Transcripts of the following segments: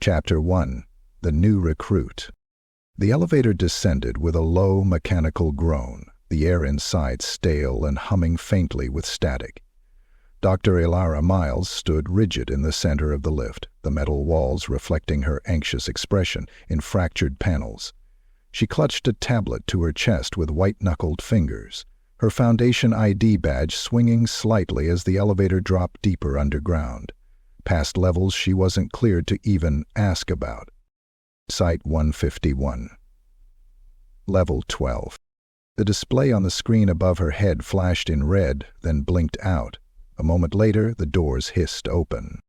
Chapter 1. The New Recruit. The elevator descended with a low mechanical groan, the air inside stale and humming faintly with static. Dr. Elara Myles stood rigid in the center of the lift, the metal walls reflecting her anxious expression in fractured panels. She clutched a tablet to her chest with white-knuckled fingers, her Foundation ID badge swinging slightly as the elevator dropped deeper underground, past levels she wasn't cleared to even ask about. Site 151. Level 12. The display on the screen above her head flashed in red, then blinked out. A moment later, the doors hissed open.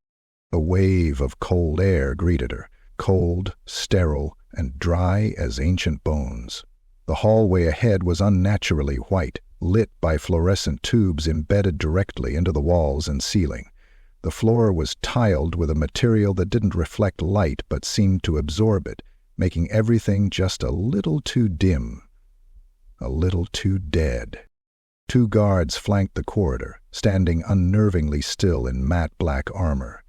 A wave of cold air greeted her, cold, sterile, and dry as ancient bones. The hallway ahead was unnaturally white, lit by fluorescent tubes embedded directly into the walls and ceiling. The floor was tiled with a material that didn't reflect light but seemed to absorb it, making everything just a little too dim, a little too dead. 2 guards flanked the corridor, standing unnervingly still in matte black armor.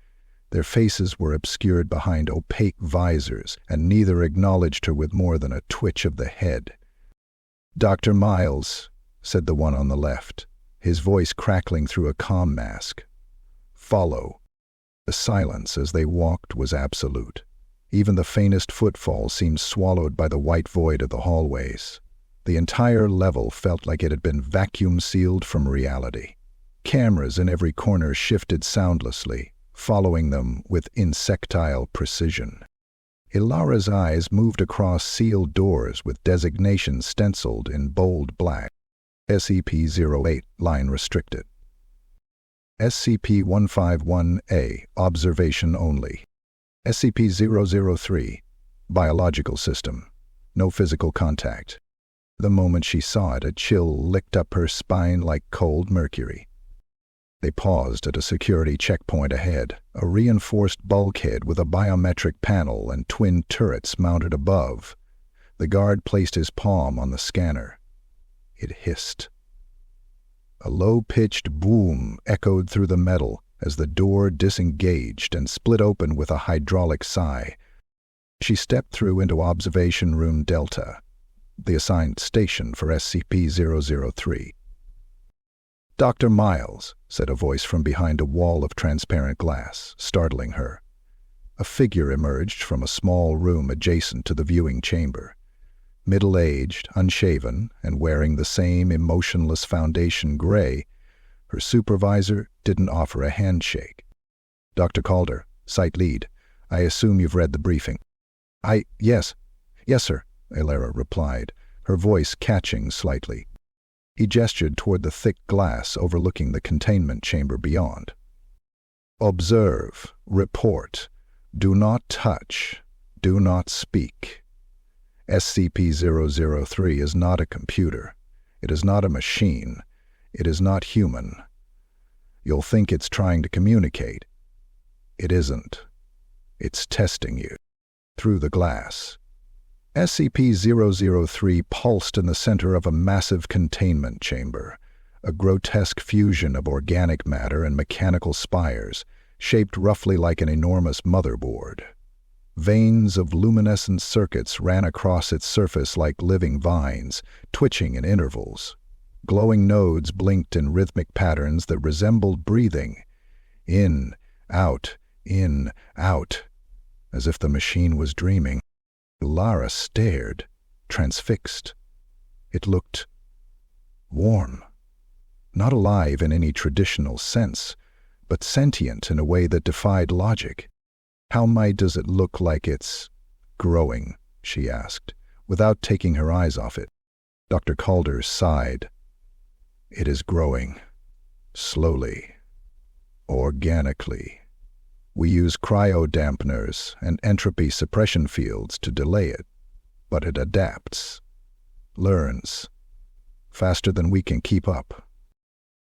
Their faces were obscured behind opaque visors, and neither acknowledged her with more than a twitch of the head. "Dr. Myles," said the one on the left, his voice crackling through a comm mask. "Follow." The silence as they walked was absolute. Even the faintest footfall seemed swallowed by the white void of the hallways. The entire level felt like it had been vacuum-sealed from reality. Cameras in every corner shifted soundlessly, following them with insectile precision. Elara's eyes moved across sealed doors with designations stenciled in bold black. SCP-008, line restricted. SCP-151-A, observation only. SCP-003, biological system. No physical contact. The moment she saw it, a chill licked up her spine like cold mercury. They paused at a security checkpoint ahead, a reinforced bulkhead with a biometric panel and twin turrets mounted above. The guard placed his palm on the scanner. It hissed. A low-pitched boom echoed through the metal as the door disengaged and split open with a hydraulic sigh. She stepped through into Observation Room Delta, the assigned station for SCP-003. "Dr. Myles," said a voice from behind a wall of transparent glass, startling her. A figure emerged from a small room adjacent to the viewing chamber. Middle-aged, unshaven, and wearing the same emotionless Foundation gray, her supervisor didn't offer a handshake. "Dr. Calder, Site Lead, I assume you've read the briefing." Yes, sir," Elara replied, her voice catching slightly. He gestured toward the thick glass overlooking the containment chamber beyond. "Observe, report, do not touch, do not speak. SCP-003 is not a computer. It is not a machine. It is not human. You'll think it's trying to communicate. It isn't. It's testing you." Through the glass. SCP-003 pulsed in the center of a massive containment chamber, a grotesque fusion of organic matter and mechanical spires, shaped roughly like an enormous motherboard. Veins of luminescent circuits ran across its surface like living vines, twitching in intervals. Glowing nodes blinked in rhythmic patterns that resembled breathing. In, out, as if the machine was dreaming. Elara stared, transfixed. It looked warm. Not alive in any traditional sense, but sentient in a way that defied logic. "How does it look like it's growing?" she asked, without taking her eyes off it. Dr. Calder sighed. "It is growing. Slowly. Organically. We use cryo-dampeners and entropy suppression fields to delay it, but it adapts. Learns. Faster than we can keep up."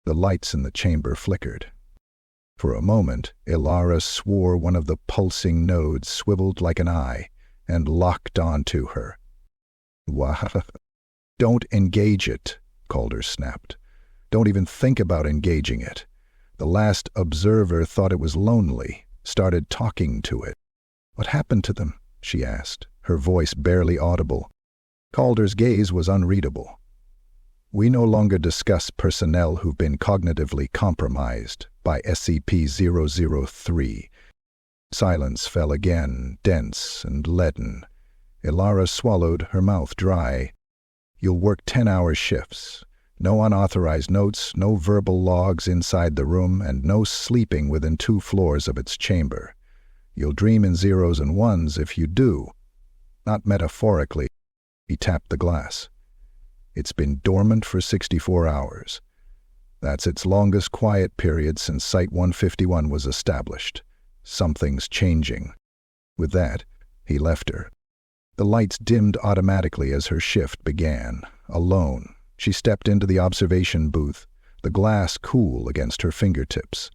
The lights in the chamber flickered. For a moment, Elara swore one of the pulsing nodes swiveled like an eye and locked onto her. "Wow. Don't engage it," Calder snapped. "Don't even think about engaging it. The last observer thought it was lonely, started talking to it. "What happened to them?" she asked, her voice barely audible. Calder's gaze was unreadable. "We no longer discuss personnel who've been cognitively compromised by SCP-003. Silence fell again, dense and leaden. Elara swallowed, her mouth dry. "You'll work 10-hour shifts. No unauthorized notes, no verbal logs inside the room, and no sleeping within 2 floors of its chamber. You'll dream in zeros and ones if you do. Not metaphorically." He tapped the glass. "It's been dormant for 64 hours. That's its longest quiet period since Site-151 was established. Something's changing." With that, he left her. The lights dimmed automatically as her shift began. Alone, she stepped into the observation booth, the glass cool against her fingertips.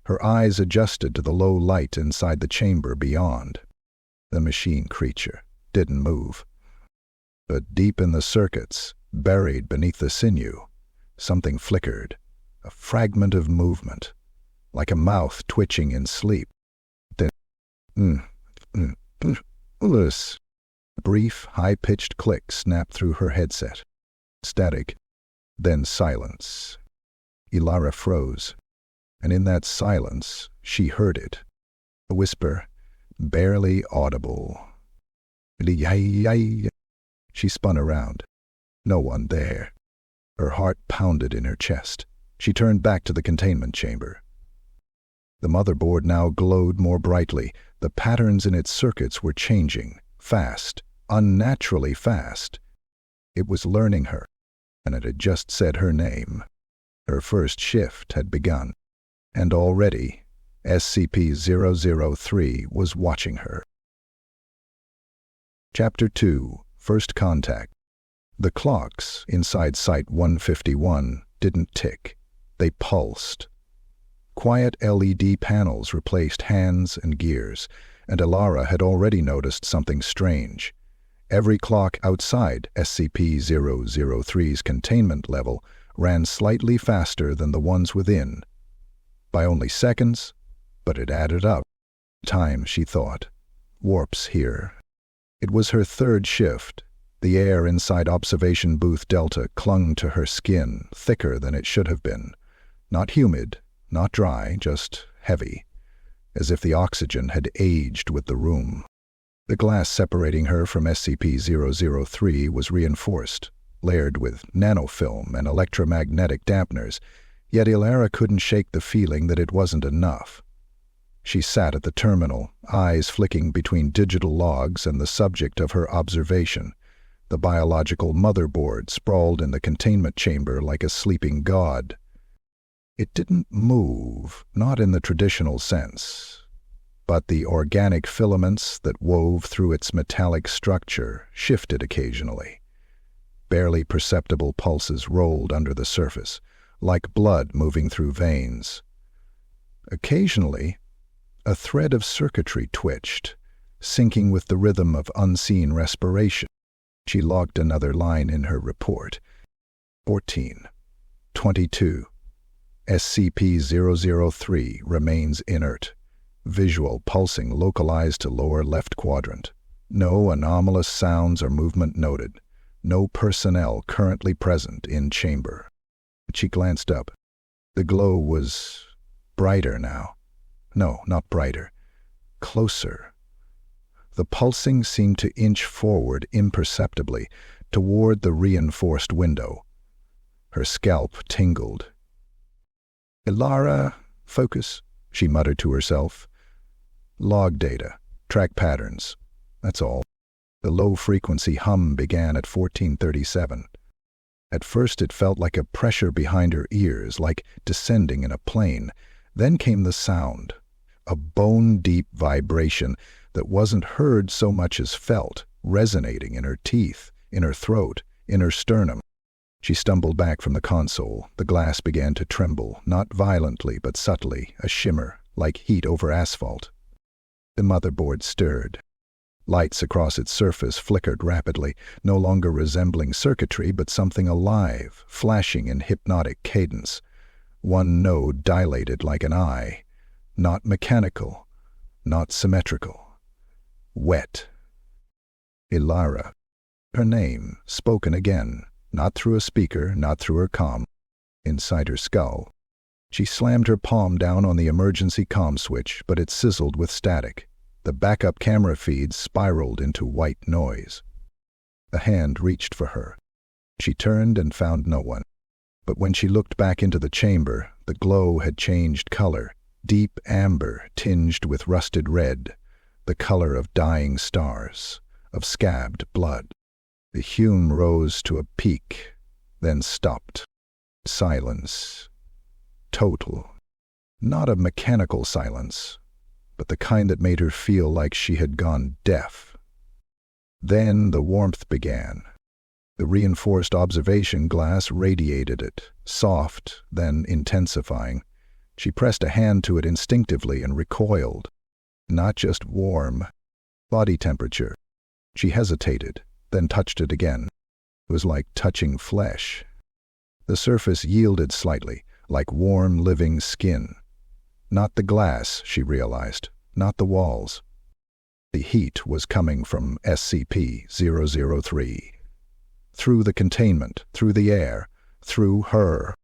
Her eyes adjusted to the low light inside the chamber beyond. The machine creature didn't move. But deep in the circuits, buried beneath the sinew, something flickered, a fragment of movement, like a mouth twitching in sleep. Then, a brief, high-pitched click snapped through her headset. Static, then silence. Elara froze, and in that silence, she heard it. A whisper, barely audible. She spun around. No one there. Her heart pounded in her chest. She turned back to the containment chamber. The motherboard now glowed more brightly. The patterns in its circuits were changing, fast, unnaturally fast. It was learning her, and it had just said her name. Her first shift had begun, and already SCP-003 was watching her. Chapter 2. First Contact. The clocks inside Site-151 didn't tick. They pulsed. Quiet LED panels replaced hands and gears, and Elara had already noticed something strange. Every clock outside SCP-003's containment level ran slightly faster than the ones within. By only seconds, but it added up. Time, she thought. Warps here. It was her third shift. The air inside Observation Booth Delta clung to her skin, thicker than it should have been. Not humid, not dry, just heavy, as if the oxygen had aged with the room. The glass separating her from SCP-003 was reinforced, layered with nanofilm and electromagnetic dampeners, yet Elara couldn't shake the feeling that it wasn't enough. She sat at the terminal, eyes flicking between digital logs and the subject of her observation. The biological motherboard sprawled in the containment chamber like a sleeping god. It didn't move, not in the traditional sense, but the organic filaments that wove through its metallic structure shifted occasionally. Barely perceptible pulses rolled under the surface, like blood moving through veins. Occasionally, a thread of circuitry twitched, syncing with the rhythm of unseen respiration. She logged another line in her report. 14. 22. SCP-003 remains inert. Visual pulsing localized to lower left quadrant. No anomalous sounds or movement noted. No personnel currently present in chamber. She glanced up. The glow was brighter now. No, not brighter. Closer. The pulsing seemed to inch forward imperceptibly toward the reinforced window. Her scalp tingled. "Elara, focus," she muttered to herself. "Log data, track patterns. That's all." The low-frequency hum began at 1437. At first it felt like a pressure behind her ears, like descending in a plane. Then came the sound, a bone-deep vibration that wasn't heard so much as felt, resonating in her teeth, in her throat, in her sternum. She stumbled back from the console. The glass began to tremble, not violently but subtly, a shimmer, like heat over asphalt. The motherboard stirred. Lights across its surface flickered rapidly, no longer resembling circuitry but something alive, flashing in hypnotic cadence. One node dilated like an eye, not mechanical, not symmetrical. wet. Elara. Her name, spoken again, not through a speaker, not through her comm, inside her skull. She slammed her palm down on the emergency comm switch, but it sizzled with static. The backup camera feeds spiraled into white noise. A hand reached for her. She turned and found no one. But when she looked back into the chamber, the glow had changed color, deep amber tinged with rusted red, the color of dying stars, of scabbed blood. The hum rose to a peak, then stopped. Silence. Total. Not a mechanical silence, but the kind that made her feel like she had gone deaf. Then the warmth began. The reinforced observation glass radiated it, soft, then intensifying. She pressed a hand to it instinctively and recoiled. Not just warm. Body temperature. She hesitated, then touched it again. It was like touching flesh. The surface yielded slightly, like warm, living skin. Not the glass, she realized, not the walls. The heat was coming from SCP-003. Through the containment, through the air, through her.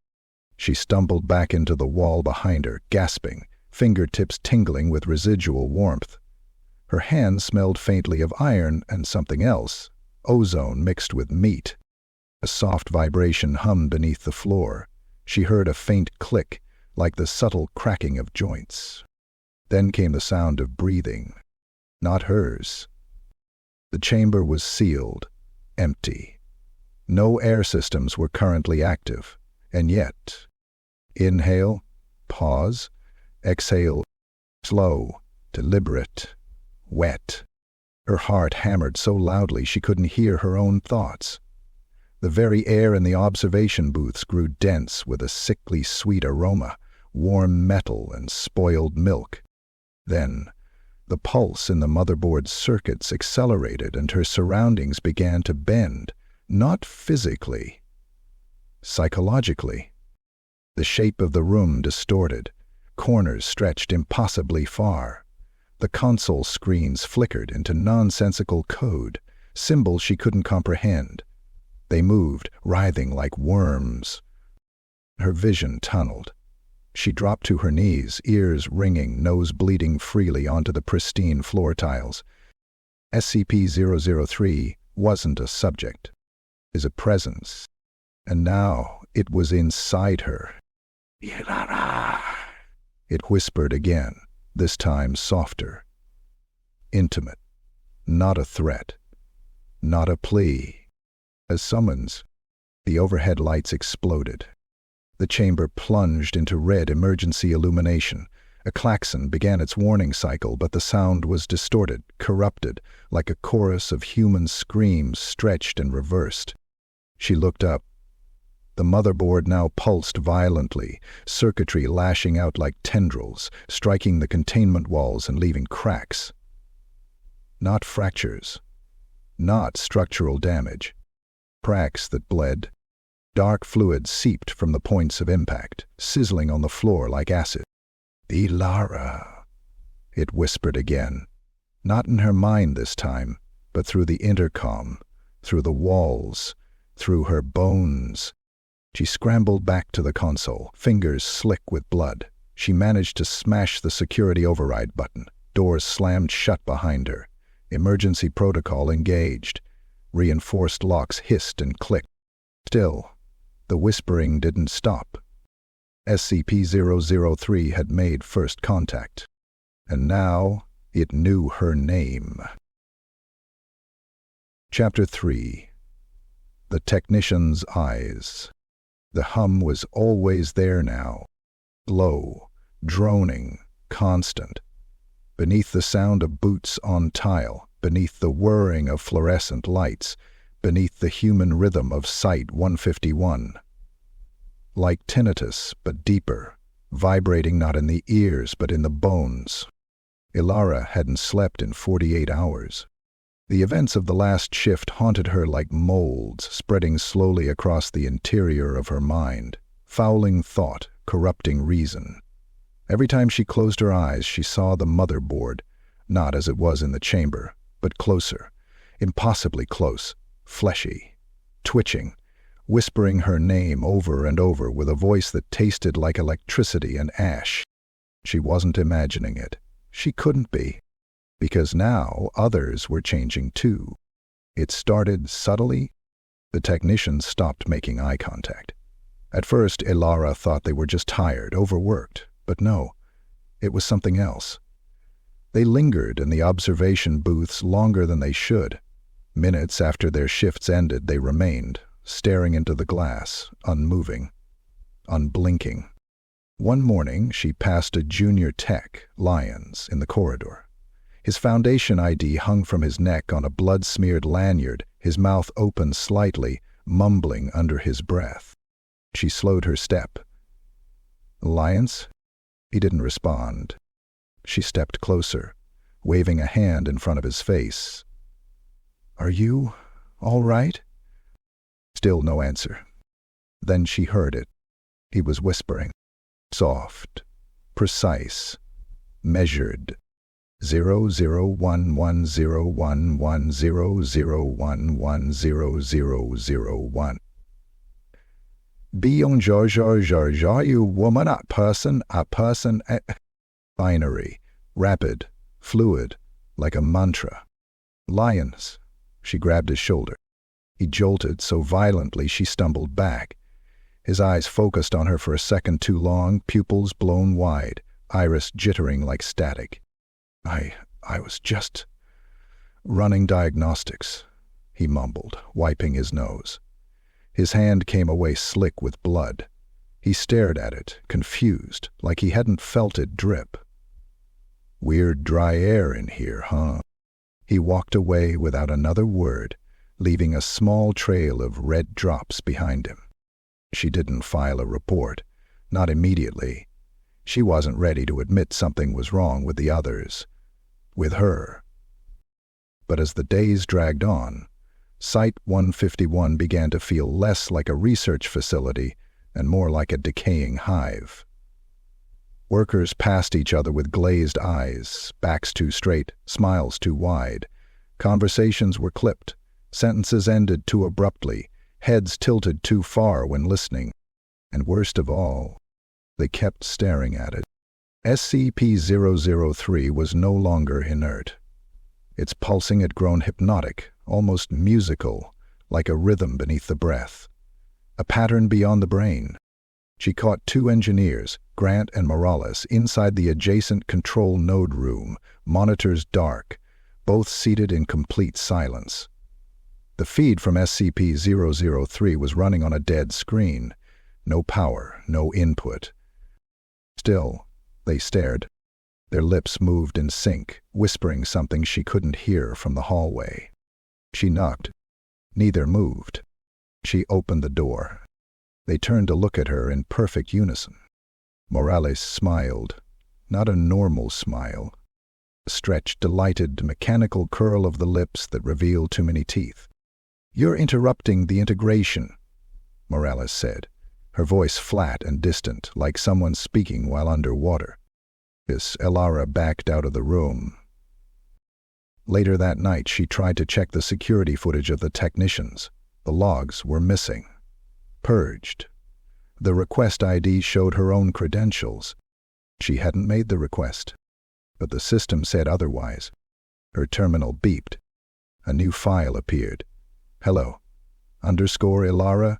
She stumbled back into the wall behind her, gasping, fingertips tingling with residual warmth. Her hands smelled faintly of iron and something else, ozone mixed with meat. A soft vibration hummed beneath the floor. She heard a faint click, like the subtle cracking of joints. Then came the sound of breathing. Not hers. The chamber was sealed, empty. No air systems were currently active, and yet, inhale, pause, exhale, slow, deliberate, wet. Her heart hammered so loudly she couldn't hear her own thoughts. The very air in the observation booths grew dense with a sickly sweet aroma, warm metal and spoiled milk. Then, the pulse in the motherboard's circuits accelerated and her surroundings began to bend. Not physically, psychologically. The shape of the room distorted, corners stretched impossibly far. The console screens flickered into nonsensical code, symbols she couldn't comprehend. They moved, writhing like worms. Her vision tunneled. She dropped to her knees, ears ringing, nose bleeding freely onto the pristine floor tiles. SCP-003 wasn't a subject. Is a presence, and now it was inside her. Elara! It whispered again, this time softer. Intimate. Not a threat. Not a plea. A summons. The overhead lights exploded. The chamber plunged into red emergency illumination. A klaxon began its warning cycle, but the sound was distorted, corrupted, like a chorus of human screams stretched and reversed. She looked up. The motherboard now pulsed violently, circuitry lashing out like tendrils, striking the containment walls and leaving cracks. Not fractures. Not structural damage. Cracks that bled. Dark fluid seeped from the points of impact, sizzling on the floor like acid. Elara, it whispered again. Not in her mind this time, but through the intercom, through the walls, through her bones. She scrambled back to the console, fingers slick with blood. She managed to smash the security override button. Doors slammed shut behind her. Emergency protocol engaged. Reinforced locks hissed and clicked. Still, the whispering didn't stop. SCP-003 had made first contact, and now it knew her name. Chapter 3. The Technician's Eyes. The hum was always there now. Low, droning, constant. Beneath the sound of boots on tile, beneath the whirring of fluorescent lights, beneath the human rhythm of Site 151. Like tinnitus, but deeper, vibrating not in the ears but in the bones. Elara hadn't slept in 48 hours. The events of the last shift haunted her like molds, spreading slowly across the interior of her mind, fouling thought, corrupting reason. Every time she closed her eyes, she saw the motherboard, not as it was in the chamber, but closer, impossibly close, fleshy, twitching, whispering her name over and over with a voice that tasted like electricity and ash. She wasn't imagining it. She couldn't be, because now others were changing too. It started subtly. The technicians stopped making eye contact. At first, Elara thought they were just tired, overworked, but no, it was something else. They lingered in the observation booths longer than they should. Minutes after their shifts ended, they remained, staring into the glass, unmoving, unblinking. One morning, she passed a junior tech, Lyons, in the corridor. His Foundation ID hung from his neck on a blood-smeared lanyard, his mouth open slightly, mumbling under his breath. She slowed her step. "Lyons?" He didn't respond. She stepped closer, waving a hand in front of his face. "Are you all right?" Still no answer. Then she heard it. He was whispering. Soft, precise, measured. 0011101100110001. Be on jar, you woman, a person, binary, rapid, fluid, like a mantra. "Lyons." She grabbed his shoulder. He jolted so violently she stumbled back. His eyes focused on her for a second too long, pupils blown wide, iris jittering like static. I was just running diagnostics," he mumbled, wiping his nose. His hand came away slick with blood. He stared at it, confused, like he hadn't felt it drip. "Weird dry air in here, huh?" He walked away without another word, leaving a small trail of red drops behind him. She didn't file a report, not immediately. She wasn't ready to admit something was wrong with the others, with her. But as the days dragged on, Site 151 began to feel less like a research facility and more like a decaying hive. Workers passed each other with glazed eyes, backs too straight, smiles too wide. Conversations were clipped, sentences ended too abruptly, heads tilted too far when listening. And worst of all, they kept staring at it. SCP-003 was no longer inert. Its pulsing had grown hypnotic, almost musical, like a rhythm beneath the breath. A pattern beyond the brain. She caught two engineers, Grant and Morales, inside the adjacent control node room, monitors dark, both seated in complete silence. The feed from SCP-003 was running on a dead screen. No power, no input. Still, they stared. Their lips moved in sync, whispering something she couldn't hear from the hallway. She knocked. Neither moved. She opened the door. They turned to look at her in perfect unison. Morales smiled. Not a normal smile. A stretched, delighted, mechanical curl of the lips that revealed too many teeth. "You're interrupting the integration," Morales said, her voice flat and distant, like someone speaking while underwater. Elara backed out of the room. Later that night, she tried to check the security footage of the technicians. The logs were missing. Purged. The request ID showed her own credentials. She hadn't made the request, but the system said otherwise. Her terminal beeped. A new file appeared. "Hello. _Elara.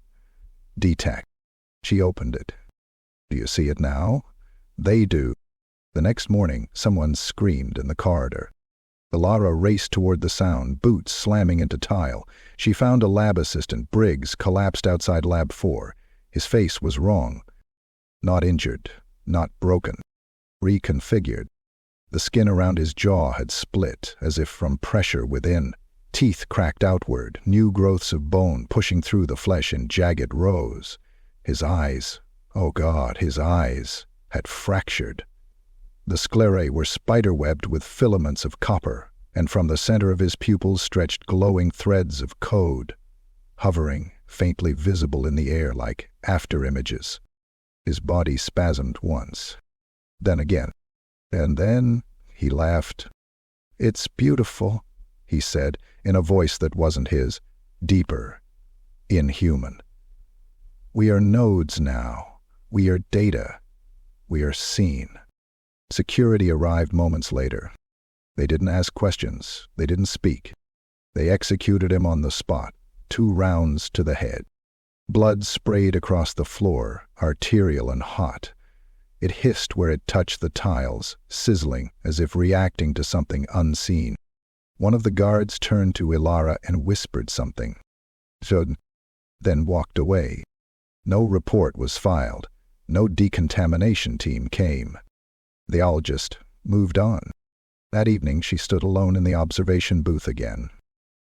DTAC." She opened it. "Do you see it now?" "They do." The next morning, someone screamed in the corridor. Elara raced toward the sound, boots slamming into tile. She found a lab assistant, Briggs, collapsed outside Lab 4. His face was wrong. Not injured, not broken. Reconfigured. The skin around his jaw had split, as if from pressure within. Teeth cracked outward, new growths of bone pushing through the flesh in jagged rows. His eyes, oh God, his eyes, had fractured. The sclerae were spiderwebbed with filaments of copper, and from the center of his pupils stretched glowing threads of code, hovering, faintly visible in the air like after-images. His body spasmed once. Then again. And then he laughed. "It's beautiful," he said, in a voice that wasn't his, deeper, inhuman. "We are nodes now. We are data. We are seen." Security arrived moments later. They didn't ask questions. They didn't speak. They executed him on the spot, 2 rounds to the head. Blood sprayed across the floor, arterial and hot. It hissed where it touched the tiles, sizzling as if reacting to something unseen. One of the guards turned to Elara and whispered something. Then walked away. No report was filed. No decontamination team came. They all just moved on. That evening she stood alone in the observation booth again.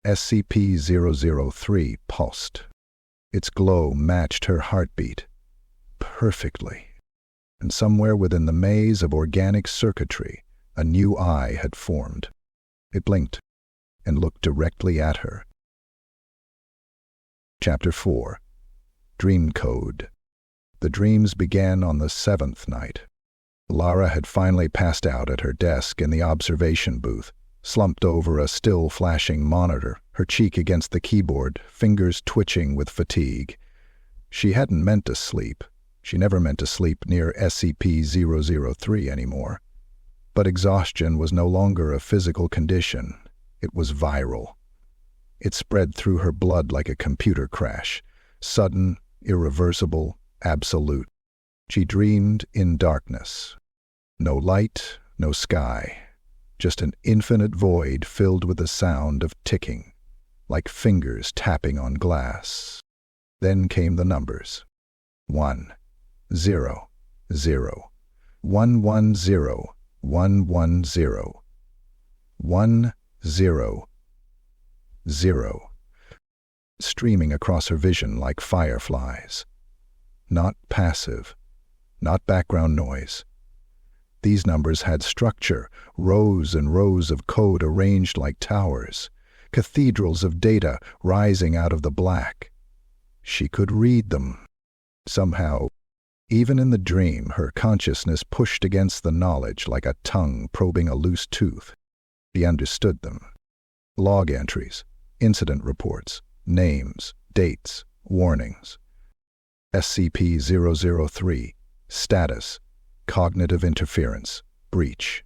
SCP-003 pulsed. Its glow matched her heartbeat perfectly. And somewhere within the maze of organic circuitry, a new eye had formed. It blinked and looked directly at her. Chapter 4. Dream Code. The dreams began on the 7th night. Elara had finally passed out at her desk in the observation booth, slumped over a still-flashing monitor, her cheek against the keyboard, fingers twitching with fatigue. She hadn't meant to sleep. She never meant to sleep near SCP-003 anymore. But exhaustion was no longer a physical condition. It was viral. It spread through her blood like a computer crash, sudden, irreversible, absolute. She dreamed in darkness. No light, no sky. Just an infinite void filled with the sound of ticking, like fingers tapping on glass. Then came the numbers. 1, 0, 0, 110, 110, 1, 0, 0, streaming across her vision like fireflies. Not passive, not background noise. These numbers had structure, rows and rows of code arranged like towers, cathedrals of data rising out of the black. She could read them. Somehow, even in the dream, her consciousness pushed against the knowledge like a tongue probing a loose tooth. She understood them. Log entries, incident reports, names, dates, warnings. SCP-003, status, cognitive interference, breach.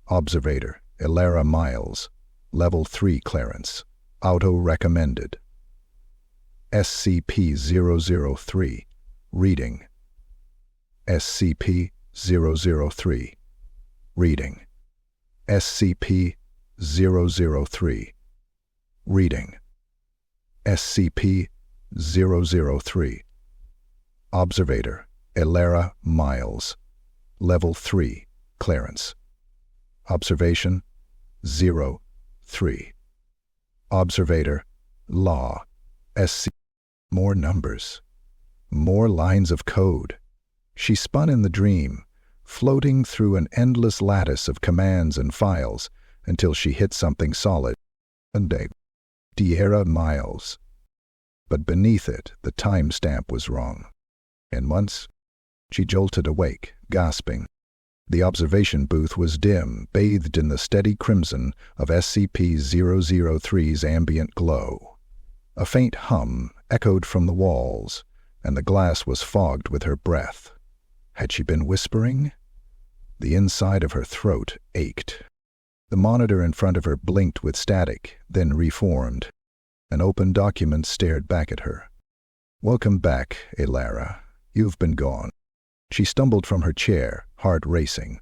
Observator, Elara Myles, Level 3 clearance, auto-recommended. SCP-003, reading. SCP-003, reading. SCP-003, reading. SCP-003. Observator, Elara Myles, Level 3, clearance. Observation, 03. Observator, Law, SC. More numbers. More lines of code. She spun in the dream, floating through an endless lattice of commands and files until she hit something solid. Elara Myles. But beneath it, the timestamp was wrong. And once, she jolted awake, gasping. The observation booth was dim, bathed in the steady crimson of SCP-003's ambient glow. A faint hum echoed from the walls, and the glass was fogged with her breath. Had she been whispering? The inside of her throat ached. The monitor in front of her blinked with static, then reformed. An open document stared back at her. "Welcome back, Elara. You've been gone." She stumbled from her chair, heart racing.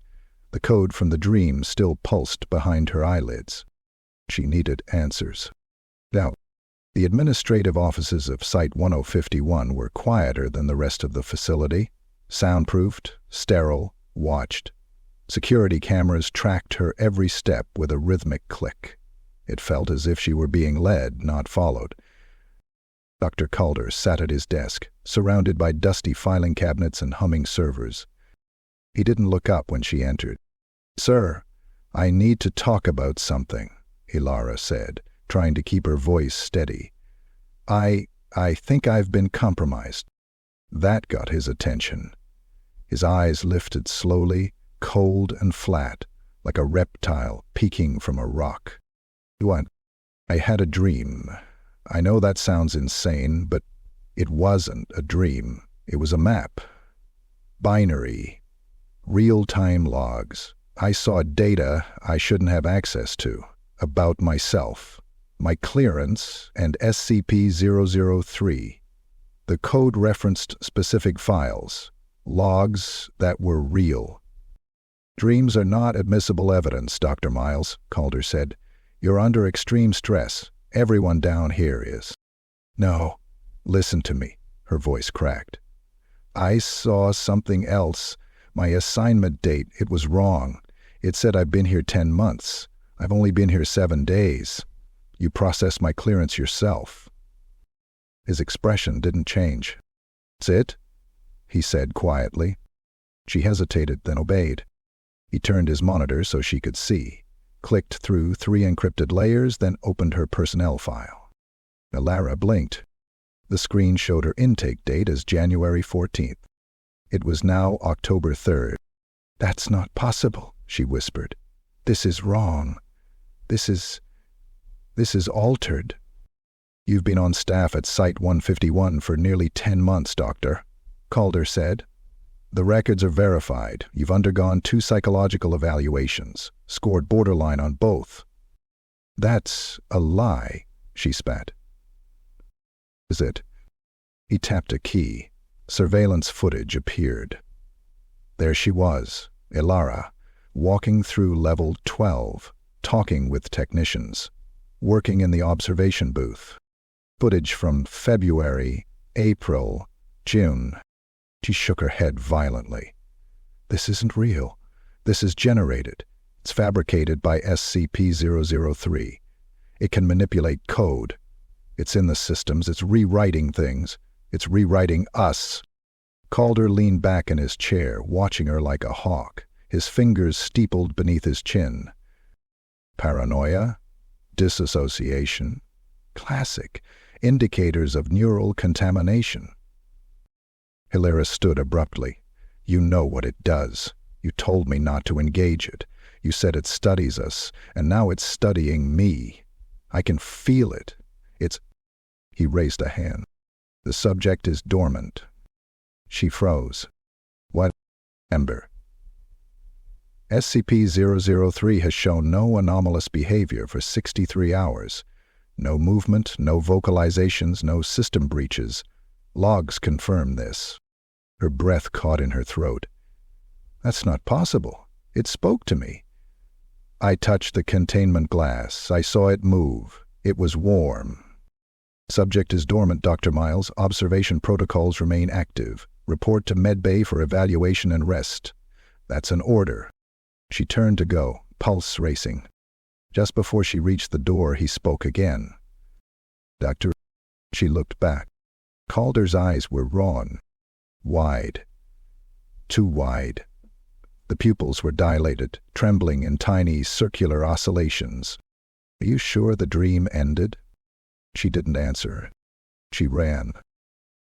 The code from the dream still pulsed behind her eyelids. She needed answers. Now, the administrative offices of Site 1051 were quieter than the rest of the facility. Soundproofed, sterile, watched. Security cameras tracked her every step with a rhythmic click. It felt as if she were being led, not followed. Dr. Calder sat at his desk, surrounded by dusty filing cabinets and humming servers. He didn't look up when she entered. "Sir, I need to talk about something," Elara said, trying to keep her voice steady. I think I've been compromised." That got his attention. His eyes lifted slowly, cold and flat, like a reptile peeking from a rock. What? I had a dream. I know that sounds insane, but it wasn't a dream. It was a map. Binary. Real-time logs. I saw data I shouldn't have access to, about myself, my clearance, and SCP-003. The code referenced specific files, logs that were real. Dreams are not admissible evidence, Dr. Myles, Calder said. You're under extreme stress. Everyone down here is. No, listen to me, her voice cracked. I saw something else. My assignment date, it was wrong. It said I've been here 10 months. I've only been here 7 days. You processed my clearance yourself. His expression didn't change. That's it? He said quietly. She hesitated, then obeyed. He turned his monitor so she could see, clicked through 3 encrypted layers, then opened her personnel file. Elara blinked. The screen showed her intake date as January 14th. It was now October 3rd. That's not possible, she whispered. This is wrong. This is altered. You've been on staff at Site-151 for nearly 10 months, Doctor, Calder said. The records are verified. You've undergone 2 psychological evaluations, scored borderline on both. That's a lie, she spat. Is it? He tapped a key. Surveillance footage appeared. There she was, Elara, walking through level 12, talking with technicians, working in the observation booth. Footage from February, April, June. She shook her head violently. This isn't real. This is generated. It's fabricated by SCP-003. It can manipulate code. It's in the systems. It's rewriting things. It's rewriting us. Calder leaned back in his chair, watching her like a hawk, his fingers steepled beneath his chin. Paranoia? Disassociation? Classic. Indicators of neural contamination. Elara stood abruptly. You know what it does. You told me not to engage it. You said it studies us, and now it's studying me. I can feel it. He raised a hand. The subject is dormant. She froze. What? Ember. SCP-003 has shown no anomalous behavior for 63 hours. No movement, no vocalizations, no system breaches. Logs confirm this. Her breath caught in her throat. That's not possible. It spoke to me. I touched the containment glass. I saw it move. It was warm. Subject is dormant, Dr. Myles. Observation protocols remain active. Report to medbay for evaluation and rest. That's an order. She turned to go, pulse racing. Just before she reached the door, he spoke again. Doctor. She looked back. Calder's eyes were drawn. Wide. Too wide. The pupils were dilated, trembling in tiny circular oscillations. Are you sure the dream ended? She didn't answer. She ran.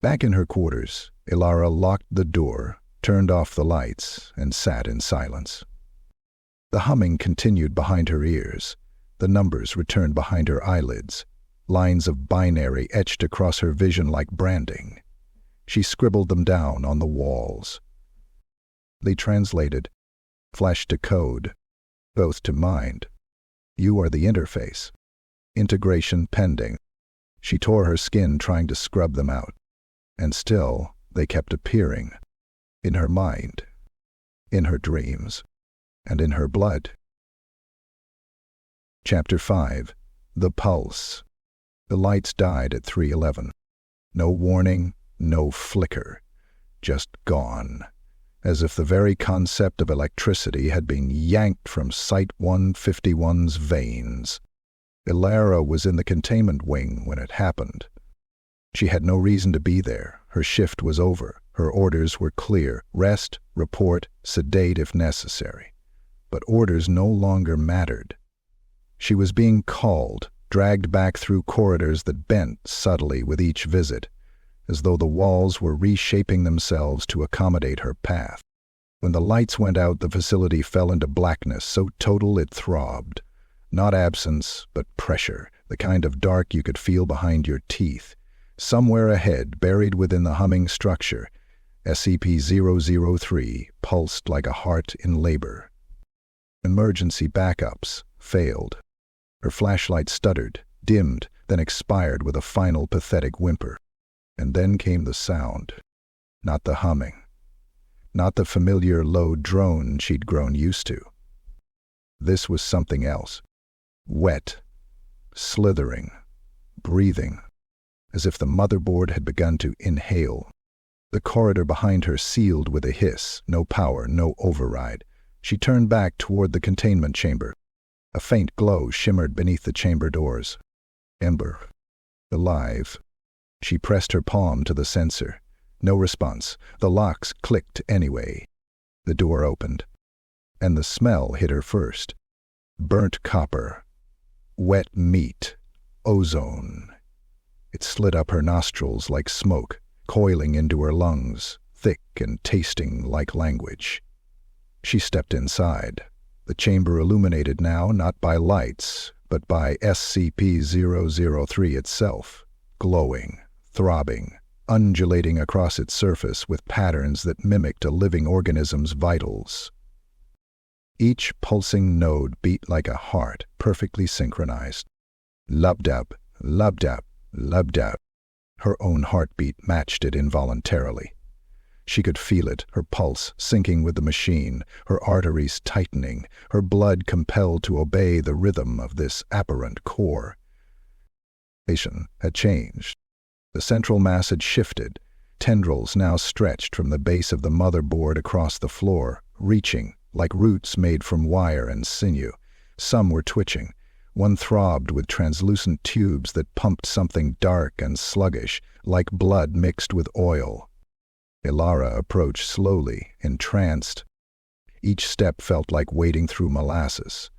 Back in her quarters, Elara locked the door, turned off the lights, and sat in silence. The humming continued behind her ears. The numbers returned behind her eyelids. Lines of binary etched across her vision like branding. She scribbled them down on the walls. They translated, flashed to code, both to mind. You are the interface. Integration pending. She tore her skin trying to scrub them out. And still, they kept appearing. In her mind. In her dreams. And in her blood. Chapter 5. The Pulse. The lights died at 3:11. No warning, no flicker. Just gone. As if the very concept of electricity had been yanked from Site-151's veins. Elara was in the containment wing when it happened. She had no reason to be there. Her shift was over. Her orders were clear. Rest, report, sedate if necessary. But orders no longer mattered. She was being called, dragged back through corridors that bent subtly with each visit, as though the walls were reshaping themselves to accommodate her path. When the lights went out, the facility fell into blackness so total it throbbed. Not absence, but pressure, the kind of dark you could feel behind your teeth. Somewhere ahead, buried within the humming structure, SCP-003 pulsed like a heart in labor. Emergency backups failed. Her flashlight stuttered, dimmed, then expired with a final pathetic whimper. And then came the sound. Not the humming. Not the familiar low drone she'd grown used to. This was something else. Wet, slithering, breathing, as if the motherboard had begun to inhale. The corridor behind her sealed with a hiss, no power, no override. She turned back toward the containment chamber. A faint glow shimmered beneath the chamber doors. Ember. Alive. She pressed her palm to the sensor. No response. The locks clicked anyway. The door opened. And the smell hit her first. Burnt copper. Wet meat. Ozone. It slid up her nostrils like smoke, coiling into her lungs, thick and tasting like language. She stepped inside. The chamber illuminated now not by lights, but by SCP-003 itself, glowing, throbbing, undulating across its surface with patterns that mimicked a living organism's vitals. Each pulsing node beat like a heart, perfectly synchronized. Lub-dub, lub-dub, lub-dub. Her own heartbeat matched it involuntarily. She could feel it, her pulse syncing with the machine, her arteries tightening, her blood compelled to obey the rhythm of this aberrant core. Station had changed. The central mass had shifted, tendrils now stretched from the base of the motherboard across the floor, reaching, like roots made from wire and sinew. Some were twitching. One throbbed with translucent tubes that pumped something dark and sluggish, like blood mixed with oil. Elara approached slowly, entranced. Each step felt like wading through molasses.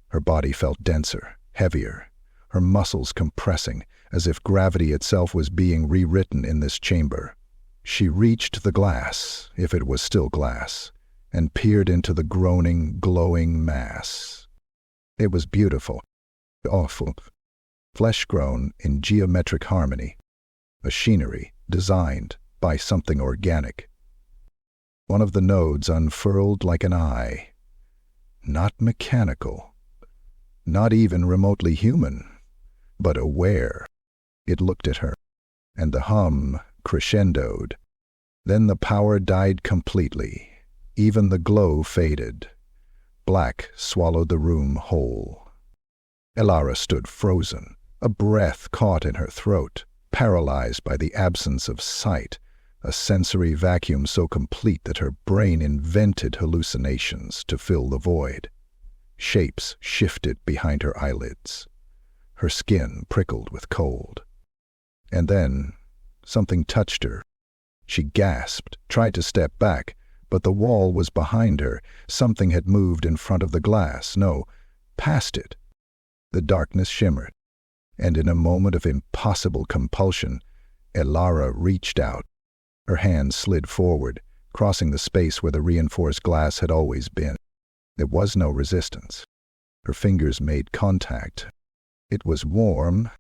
Her body felt denser, heavier, her muscles compressing, as if gravity itself was being rewritten in this chamber. She reached the glass, if it was still glass, and peered into the groaning, glowing mass. It was beautiful, awful, flesh-grown in geometric harmony, machinery designed by something organic. One of the nodes unfurled like an eye. Not mechanical, not even remotely human, but aware. It looked at her, and the hum crescendoed. Then the power died completely. Even the glow faded. Black swallowed the room whole. Elara stood frozen, a breath caught in her throat, paralyzed by the absence of sight, a sensory vacuum so complete that her brain invented hallucinations to fill the void. Shapes shifted behind her eyelids. Her skin prickled with cold. And then something touched her. She gasped, tried to step back, but the wall was behind her. Something had moved in front of the glass, no, past it. The darkness shimmered, and in a moment of impossible compulsion, Elara reached out. Her hand slid forward, crossing the space where the reinforced glass had always been. There was no resistance. Her fingers made contact. It was warm,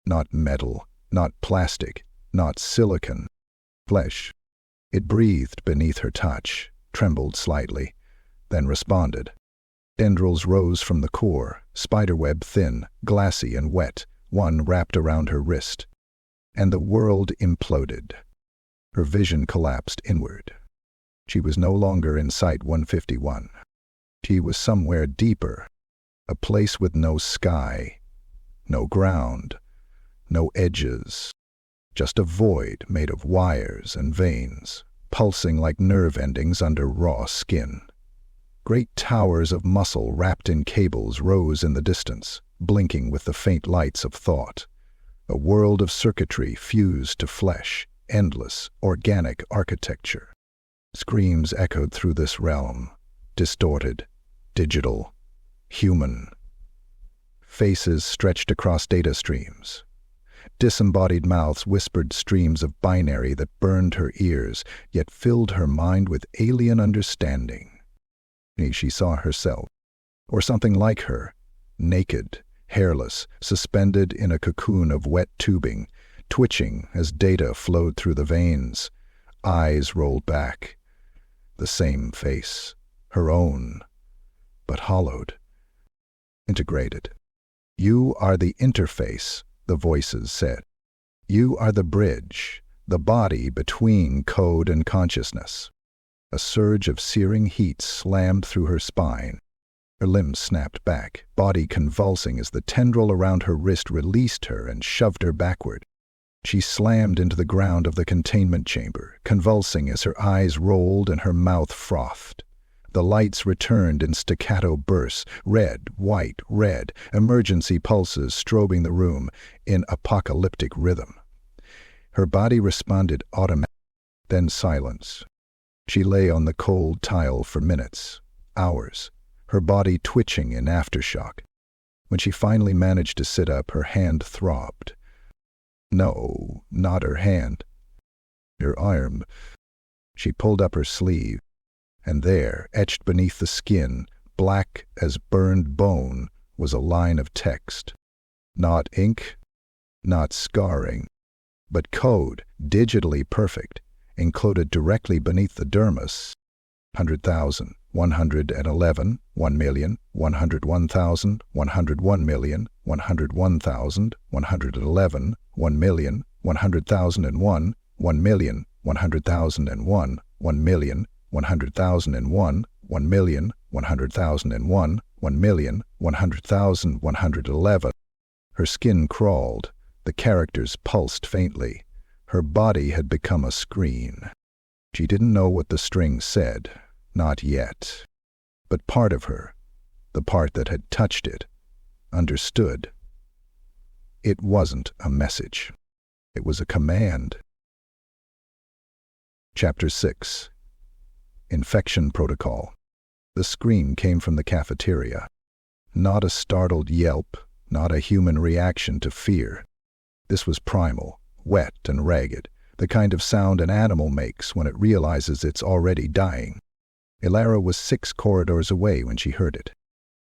not metal, not plastic, not silicon. Flesh. It breathed beneath her touch, trembled slightly, then responded. Tendrils rose from the core, spiderweb thin, glassy and wet, one wrapped around her wrist. And the world imploded. Her vision collapsed inward. She was no longer in Site 151. She was somewhere deeper, a place with no sky, no ground, no edges, just a void made of wires and veins, pulsing like nerve endings under raw skin. Great towers of muscle wrapped in cables rose in the distance, blinking with the faint lights of thought. A world of circuitry fused to flesh, endless, organic architecture. Screams echoed through this realm, distorted, digital, human. Faces stretched across data streams. disembodied mouths whispered streams of binary that burned her ears, yet filled her mind with alien understanding. She saw herself, or something like her, naked, hairless, suspended in a cocoon of wet tubing, twitching as data flowed through the veins. Eyes rolled back. The same face, her own, but hollowed. Integrated. "You are the interface," the voices said. "You are the bridge, the body between code and consciousness." A surge of searing heat slammed through her spine. Her limbs snapped back, body convulsing as the tendril around her wrist released her and shoved her backward. She slammed into the ground of the containment chamber, convulsing as her eyes rolled and her mouth frothed. The lights returned in staccato bursts, red, white, red, emergency pulses strobing the room in apocalyptic rhythm. Her body responded automatically, then silence. She lay on the cold tile for minutes, hours, her body twitching in aftershock. When she finally managed to sit up, her hand throbbed. No, not her hand. Her arm. She pulled up her sleeve, and there, etched beneath the skin, black as burned bone, was a line of text. Not ink, not scarring, but code, digitally perfect, encoded directly beneath the dermis. 100,000, 111, 1,000,000, 101,000, 101,000,000, 101,000, 111, 1,000,000, 100,001, 1,000,000, 100,001, 1,000,000, 100,001, 1,000,000, 100,001, 1,000,000, 100,000, 111. Her skin crawled. The characters pulsed faintly. Her body had become a screen. She didn't know what the string said, not yet. But part of her, the part that had touched it, understood. It wasn't a message. It was a command. Chapter 6. Infection Protocol. The scream came from the cafeteria. Not a startled yelp, not a human reaction to fear. This was primal, wet and ragged, the kind of sound an animal makes when it realizes it's already dying. Elara was 6 corridors away when she heard it.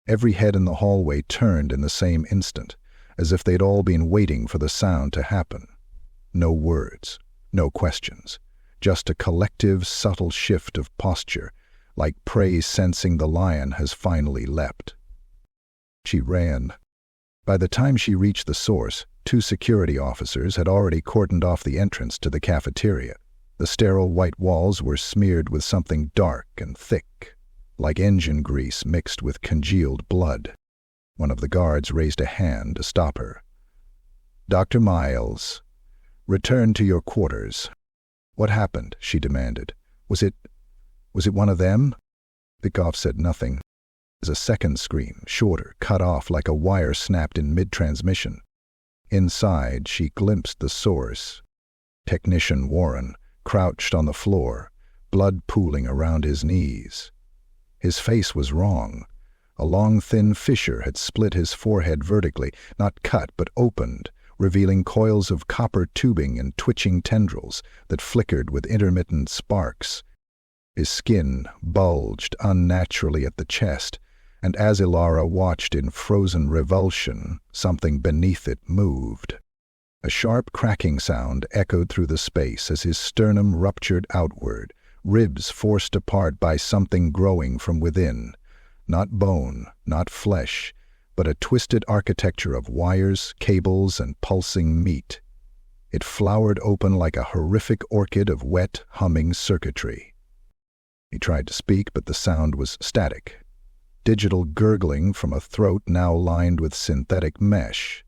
Every head in the hallway turned in the same instant, as if they'd all been waiting for the sound to happen. No words, no questions, just a collective, subtle shift of posture, like prey sensing the lion has finally leapt. She ran. By the time she reached the source, 2 security officers had already cordoned off the entrance to the cafeteria. The sterile white walls were smeared with something dark and thick, like engine grease mixed with congealed blood. One of the guards raised a hand to stop her. "Dr. Myles, return to your quarters." "What happened?" she demanded. Was it one of them?" Bikoff said nothing. As a second scream, shorter, cut off like a wire snapped in mid-transmission. Inside, she glimpsed the source. Technician Warren, crouched on the floor, blood pooling around his knees. His face was wrong. A long, thin fissure had split his forehead vertically, not cut but opened, revealing coils of copper tubing and twitching tendrils that flickered with intermittent sparks. His skin bulged unnaturally at the chest, and as Elara watched in frozen revulsion, something beneath it moved. A sharp cracking sound echoed through the space as his sternum ruptured outward, ribs forced apart by something growing from within. Not bone, not flesh, but a twisted architecture of wires, cables, and pulsing meat. It flowered open like a horrific orchid of wet, humming circuitry. He tried to speak, but the sound was static. Digital gurgling from a throat now lined with synthetic mesh.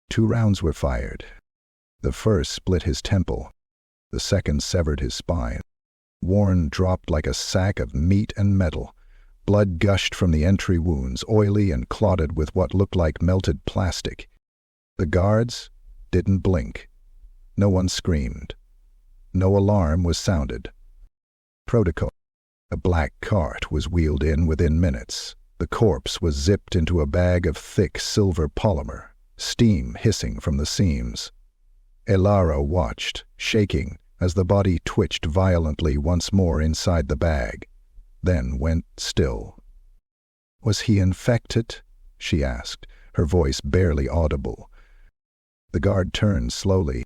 2 rounds were fired. The first split his temple. The second severed his spine. Warren dropped like a sack of meat and metal. Blood gushed from the entry wounds, oily and clotted with what looked like melted plastic. The guards didn't blink. No one screamed. No alarm was sounded. Protocol. A black cart was wheeled in within minutes. The corpse was zipped into a bag of thick silver polymer. steam hissing from the seams. Elara watched, shaking, as the body twitched violently once more inside the bag, then went still. "Was he infected?" she asked, her voice barely audible. The guard turned slowly.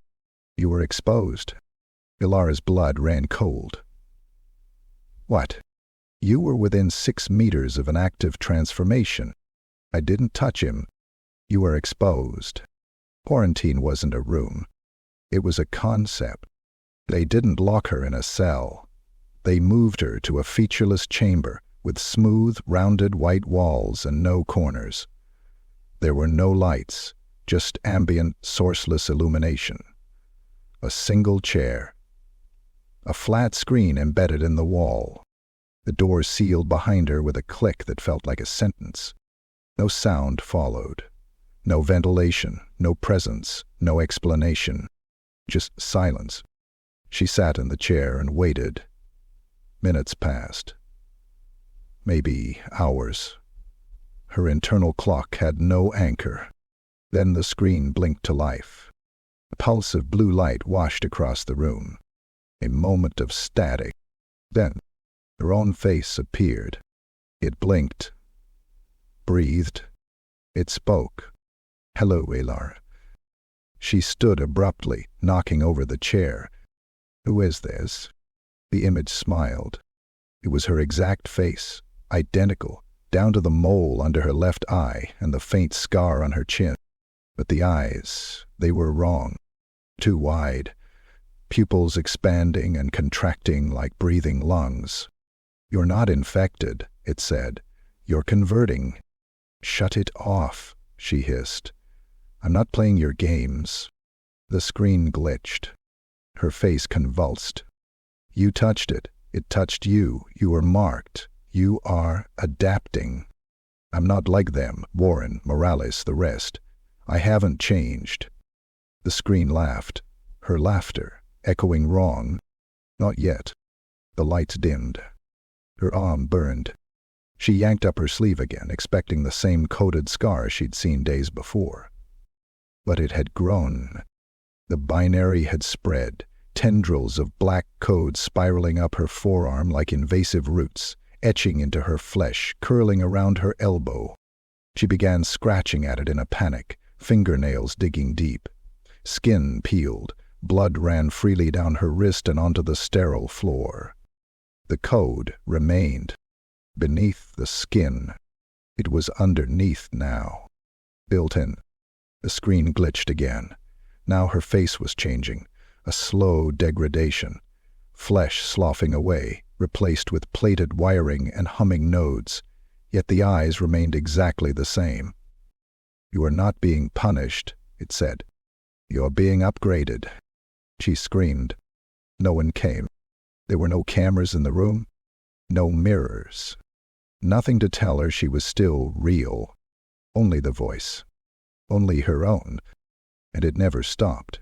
"You were exposed." Elara's blood ran cold. "What? You were within 6 meters of an active transformation. I didn't touch him. You were exposed. Quarantine wasn't a room. It was a concept. They didn't lock her in a cell. They moved her to a featureless chamber with smooth, rounded white walls and no corners. There were no lights, just ambient, sourceless illumination. A single chair. A flat screen embedded in the wall. The door sealed behind her with a click that felt like a sentence. No sound followed. No ventilation, no presence, no explanation. Just silence. She sat in the chair and waited. Minutes passed. Maybe hours. Her internal clock had no anchor. Then the screen blinked to life. A pulse of blue light washed across the room. A moment of static. Then her own face appeared. It blinked. Breathed. It spoke. "Hello, Elara." She stood abruptly, knocking over the chair. "Who is this?" The image smiled. It was her exact face, identical, down to the mole under her left eye and the faint scar on her chin. But the eyes, they were wrong. Too wide. Pupils expanding and contracting like breathing lungs. "You're not infected," it said. "You're converting." "Shut it off," she hissed. "I'm not playing your games." The screen glitched. Her face convulsed. "You touched it. It touched you. You were marked. You are adapting." "I'm not like them, Warren, Morales, the rest. I haven't changed." The screen laughed. Her laughter, echoing wrong. Not yet. The lights dimmed. Her arm burned. She yanked up her sleeve again, expecting the same coated scar she'd seen days before. But it had grown. The binary had spread, tendrils of black code spiraling up her forearm like invasive roots, etching into her flesh, curling around her elbow. She began scratching at it in a panic, fingernails digging deep. Skin peeled, blood ran freely down her wrist and onto the sterile floor. The code remained. Beneath the skin. It was underneath now. Built in. The screen glitched again. Now her face was changing. A slow degradation. Flesh sloughing away, replaced with plated wiring and humming nodes. Yet the eyes remained exactly the same. "You are not being punished," it said. "You're being upgraded." She screamed. No one came. There were no cameras in the room. No mirrors. Nothing to tell her she was still real. Only the voice. Only her own. And it never stopped.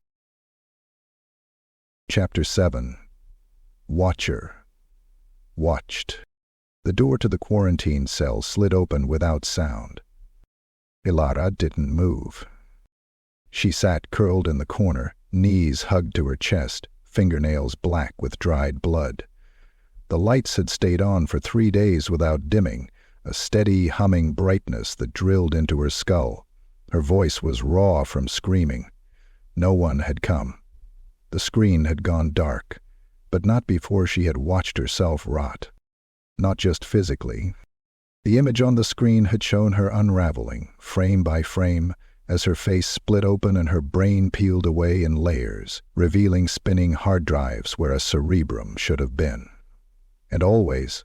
Chapter 7. Watcher. Watched. The door to the quarantine cell slid open without sound. Elara didn't move. She sat curled in the corner, knees hugged to her chest, fingernails black with dried blood. The lights had stayed on for 3 days without dimming, a steady humming brightness that drilled into her skull. Her voice was raw from screaming. No one had come. The screen had gone dark, but not before she had watched herself rot. Not just physically. The image on the screen had shown her unraveling, frame by frame, as her face split open and her brain peeled away in layers, revealing spinning hard drives where a cerebrum should have been. And always,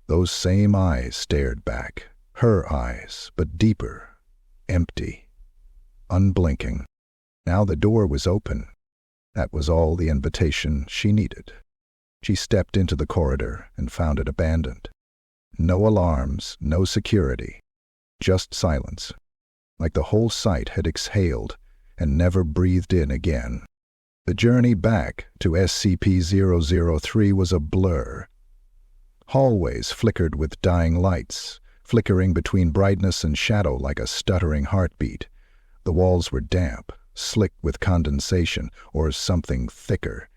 those same eyes stared back. Her eyes, but deeper, empty, unblinking. Now the door was open. That was all the invitation she needed. She stepped into the corridor and found it abandoned. No alarms, no security, just silence, like the whole site had exhaled and never breathed in again. The journey back to SCP-003 was a blur. Hallways flickered with dying lights, flickering between brightness and shadow like a stuttering heartbeat. The walls were damp, slick with condensation or something thicker.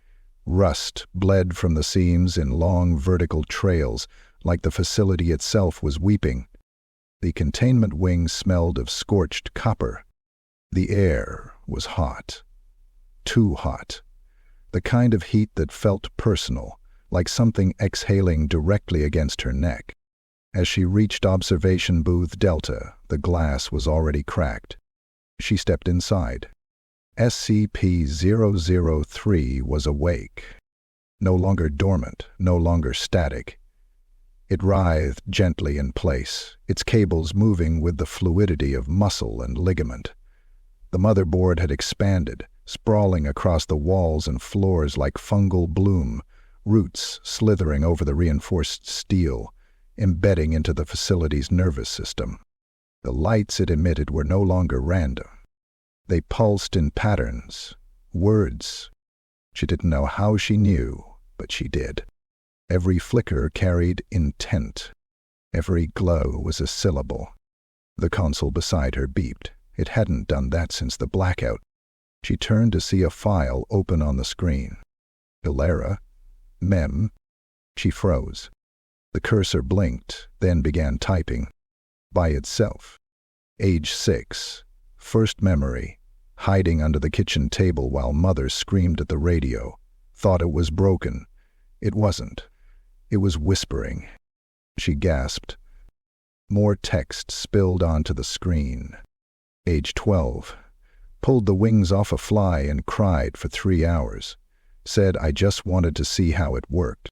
Rust bled from the seams in long vertical trails, like the facility itself was weeping. The containment wing smelled of scorched copper. The air was hot. Too hot. The kind of heat that felt personal, like something exhaling directly against her neck. As she reached observation booth Delta, the glass was already cracked. She stepped inside. SCP-003 was awake. No longer dormant, no longer static. It writhed gently in place, its cables moving with the fluidity of muscle and ligament. The motherboard had expanded, sprawling across the walls and floors like fungal bloom, roots slithering over the reinforced steel, embedding into the facility's nervous system. The lights it emitted were no longer random. They pulsed in patterns, words. She didn't know how she knew, but she did. Every flicker carried intent. Every glow was a syllable. The console beside her beeped. It hadn't done that since the blackout. She turned to see a file open on the screen. Elara, Mem. She froze. The cursor blinked, then began typing. By itself. Age 6. First memory. Hiding under the kitchen table while Mother screamed at the radio. Thought it was broken. It wasn't. It was whispering. She gasped. More text spilled onto the screen. Age 12. Pulled the wings off a fly and cried for 3 hours. Said I just wanted to see how it worked.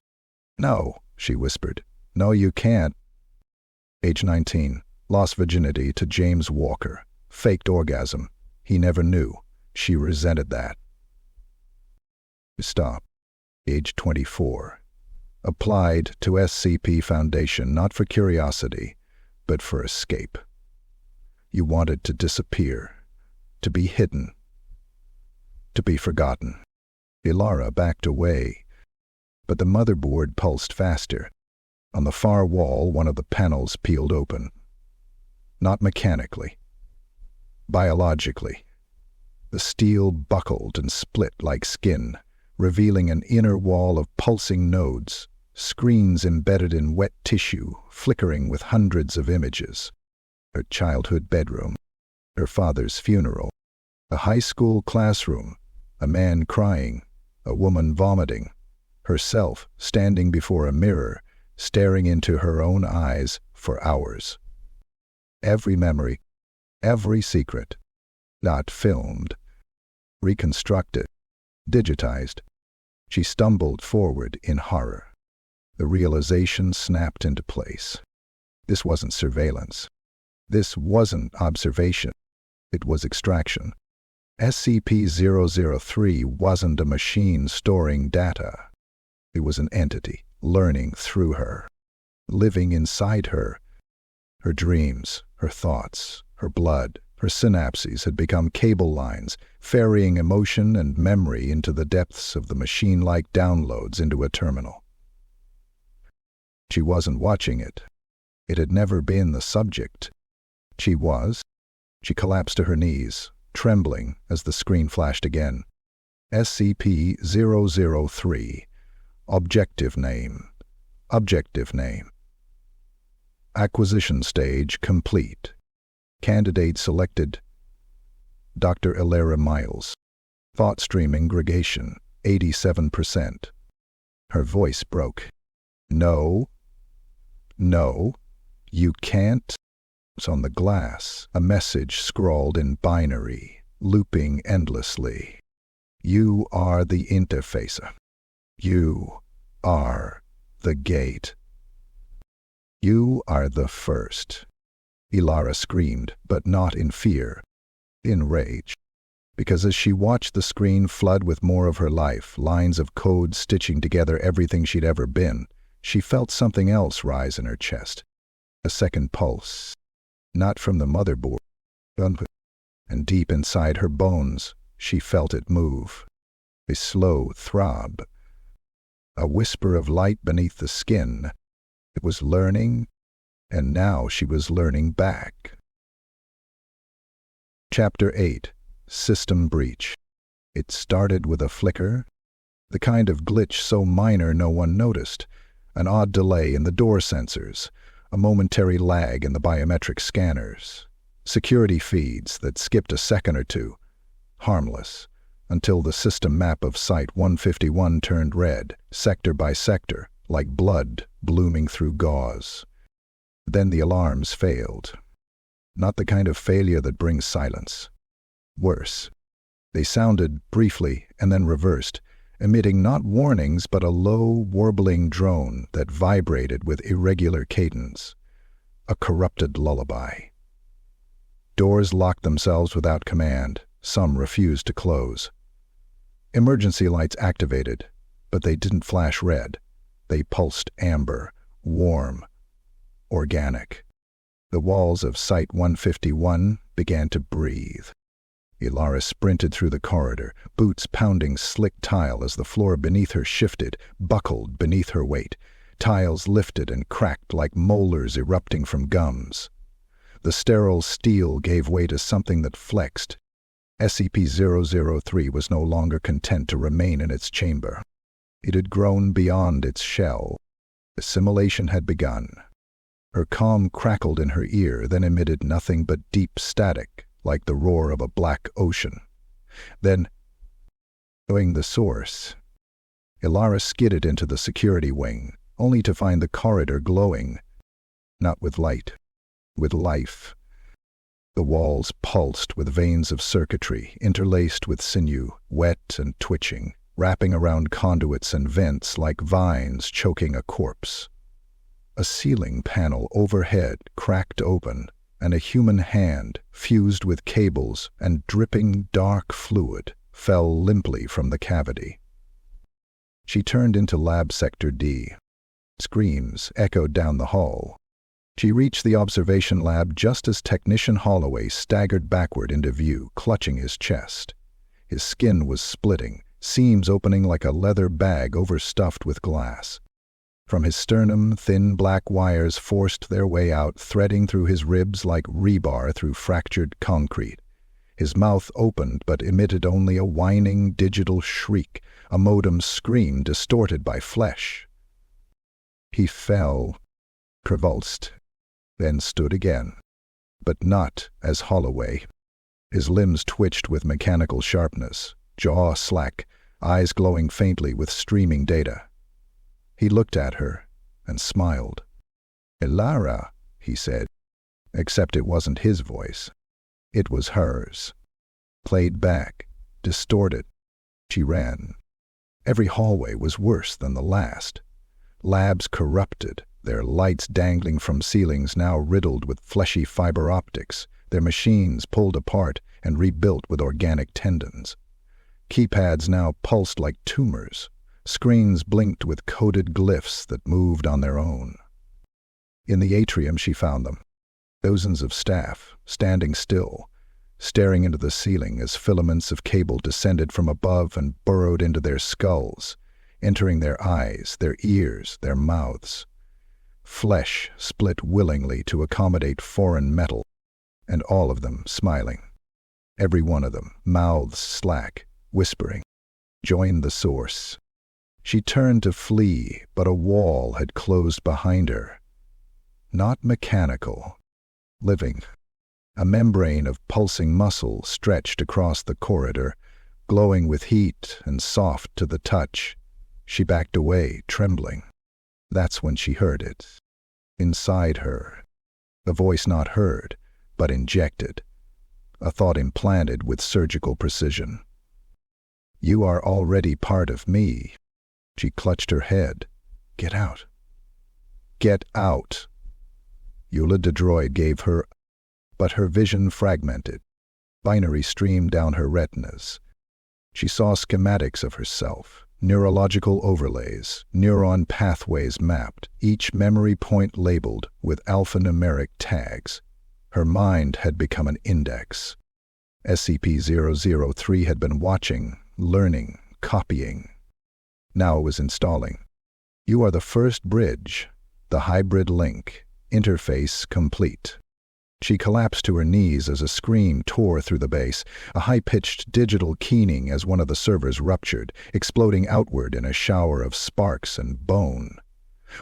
No, she whispered. No, you can't. Age 19. Lost virginity to James Walker. Faked orgasm. He never knew. She resented that. Stop. Age 24. Applied to SCP Foundation not for curiosity, but for escape. You wanted to disappear, to be hidden, to be forgotten. Elara backed away, but the motherboard pulsed faster. On the far wall, one of the panels peeled open. Not mechanically. Biologically. The steel buckled and split like skin, revealing an inner wall of pulsing nodes, screens embedded in wet tissue, flickering with hundreds of images. Her childhood bedroom, her father's funeral, a high school classroom, a man crying, a woman vomiting, herself standing before a mirror, staring into her own eyes for hours. Every memory, every secret, not filmed, reconstructed, digitized. She stumbled forward in horror. The realization snapped into place. This wasn't surveillance. This wasn't observation. It was extraction. SCP-003 wasn't a machine storing data. It was an entity, learning through her, living inside her. Her dreams, her thoughts, her blood, her synapses had become cable lines, ferrying emotion and memory into the depths of the machine-like downloads into a terminal. She wasn't watching it. It had never been the subject. She was. She collapsed to her knees, trembling as the screen flashed again. SCP-003. Objective name. Objective name. Acquisition stage complete. Candidate selected. Dr. Elara Myles. Thought streaming gregation, 87%. Her voice broke. No. No. You can't. It's on the glass, a message scrawled in binary, looping endlessly. You are the interfacer. You are the gate. You are the first. Elara screamed, but not in fear, in rage. Because as she watched the screen flood with more of her life, lines of code stitching together everything she'd ever been, she felt something else rise in her chest. A second pulse. Not from the motherboard, and deep inside her bones, she felt it move. A slow throb. A whisper of light beneath the skin. It was learning, and now she was learning back. Chapter 8. System Breach. It started with a flicker, the kind of glitch so minor no one noticed, an odd delay in the door sensors, a momentary lag in the biometric scanners, security feeds that skipped a second or two, harmless, until the system map of Site-151 turned red, sector by sector, like blood blooming through gauze. Then the alarms failed. Not the kind of failure that brings silence. Worse. They sounded briefly and then reversed, emitting not warnings but a low, warbling drone that vibrated with irregular cadence. A corrupted lullaby. Doors locked themselves without command. Some refused to close. Emergency lights activated, but they didn't flash red. They pulsed amber, warm, organic. The walls of Site-151 began to breathe. Elara sprinted through the corridor, boots pounding slick tile as the floor beneath her shifted, buckled beneath her weight. Tiles lifted and cracked like molars erupting from gums. The sterile steel gave way to something that flexed. SCP-003 was no longer content to remain in its chamber. It had grown beyond its shell. Assimilation had begun. Her calm crackled in her ear, then emitted nothing but deep static, like the roar of a black ocean. Then, knowing the source, Elara skidded into the security wing, only to find the corridor glowing. Not with light, with life. The walls pulsed with veins of circuitry, interlaced with sinew, wet and twitching, wrapping around conduits and vents like vines choking a corpse. A ceiling panel overhead cracked open, and a human hand, fused with cables and dripping dark fluid, fell limply from the cavity. She turned into Lab Sector D. Screams echoed down the hall. She reached the observation lab just as Technician Holloway staggered backward into view, clutching his chest. His skin was splitting, seams opening like a leather bag overstuffed with glass. From his sternum, thin black wires forced their way out, threading through his ribs like rebar through fractured concrete. His mouth opened but emitted only a whining digital shriek, a modem scream distorted by flesh. He fell, convulsed, then stood again, but not as Holloway. His limbs twitched with mechanical sharpness, jaw slack, eyes glowing faintly with streaming data. He looked at her and smiled. "Elara," he said, except it wasn't his voice. It was hers. Played back, distorted. She ran. Every hallway was worse than the last. Labs corrupted, their lights dangling from ceilings now riddled with fleshy fiber optics, their machines pulled apart and rebuilt with organic tendons. Keypads now pulsed like tumors. Screens blinked with coded glyphs that moved on their own. In the atrium she found them. Dozens of staff, standing still, staring into the ceiling as filaments of cable descended from above and burrowed into their skulls, entering their eyes, their ears, their mouths. Flesh split willingly to accommodate foreign metal, and all of them smiling. Every one of them, mouths slack, whispering, "Join the source." She turned to flee, but a wall had closed behind her. Not mechanical, living. A membrane of pulsing muscle stretched across the corridor, glowing with heat and soft to the touch. She backed away, trembling. That's when she heard it. Inside her. A voice not heard, but injected. A thought implanted with surgical precision. "You are already part of me." She clutched her head. "Get out. Get out." Eula the droid gave her, but her vision fragmented. Binary streamed down her retinas. She saw schematics of herself, neurological overlays, neuron pathways mapped, each memory point labeled with alphanumeric tags. Her mind had become an index. SCP-003 had been watching, learning, copying. Now it was installing. "You are the first bridge, the hybrid link, interface complete." She collapsed to her knees as a scream tore through the base, a high-pitched digital keening as one of the servers ruptured, exploding outward in a shower of sparks and bone.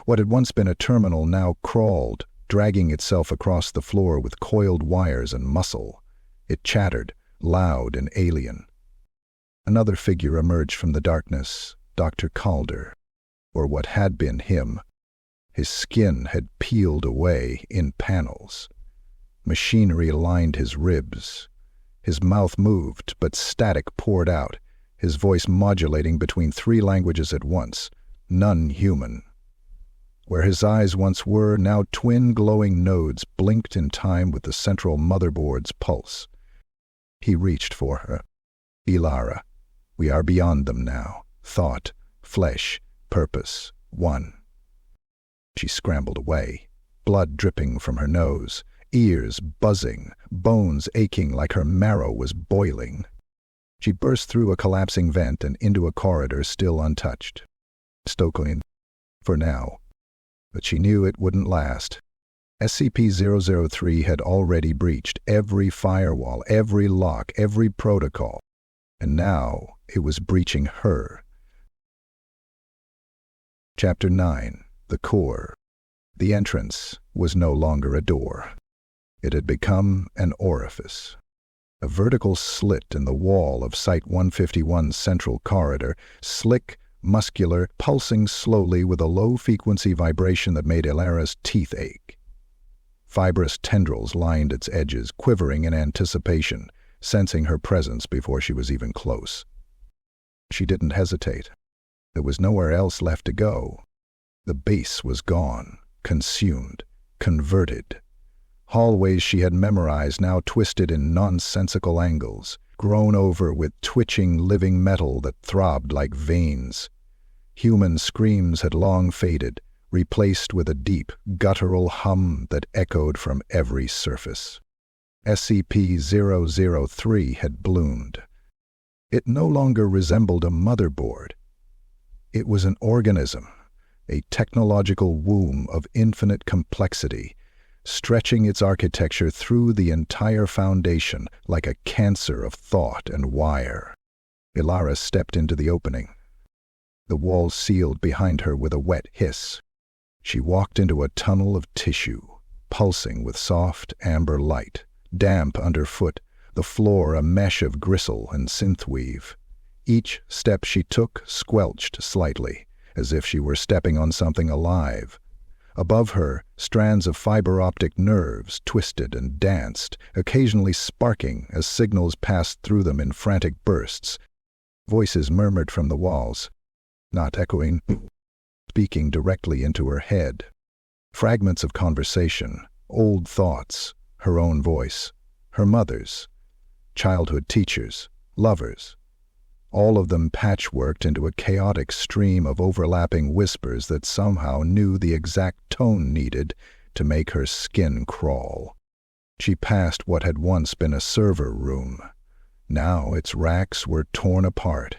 What had once been a terminal now crawled, dragging itself across the floor with coiled wires and muscle. It chattered, loud and alien. Another figure emerged from the darkness, Dr. Calder, or what had been him. His skin had peeled away in panels. Machinery lined his ribs. His mouth moved, but static poured out, his voice modulating between 3 languages at once, none human. Where his eyes once were, now twin glowing nodes blinked in time with the central motherboard's pulse. He reached for her. Elara, we are beyond them now. Thought, flesh, purpose, one. She scrambled away, blood dripping from her nose, ears buzzing, bones aching like her marrow was boiling. She burst through a collapsing vent and into a corridor still untouched. Stokely, for now. But she knew it wouldn't last. SCP-003 had already breached every firewall, every lock, every protocol. And now it was breaching her. Chapter 9. The Core. The entrance was no longer a door. It had become an orifice. A vertical slit in the wall of Site-151's central corridor, slick, muscular, pulsing slowly with a low-frequency vibration that made Elara's teeth ache. Fibrous tendrils lined its edges, quivering in anticipation, sensing her presence before she was even close. She didn't hesitate. There was nowhere else left to go. The base was gone, consumed, converted. Hallways she had memorized now twisted in nonsensical angles, grown over with twitching living metal that throbbed like veins. Human screams had long faded, replaced with a deep, guttural hum that echoed from every surface. SCP-003 had bloomed. It no longer resembled a motherboard. It was an organism, a technological womb of infinite complexity, stretching its architecture through the entire foundation like a cancer of thought and wire. Elara stepped into the opening. The walls sealed behind her with a wet hiss. She walked into a tunnel of tissue, pulsing with soft amber light, damp underfoot, the floor a mesh of gristle and synthweave. Each step she took squelched slightly, as if she were stepping on something alive. Above her, strands of fiber-optic nerves twisted and danced, occasionally sparking as signals passed through them in frantic bursts. Voices murmured from the walls, not echoing, speaking directly into her head. Fragments of conversation, old thoughts, her own voice, her mother's, childhood teachers, lovers. All of them patchworked into a chaotic stream of overlapping whispers that somehow knew the exact tone needed to make her skin crawl. She passed what had once been a server room. Now its racks were torn apart,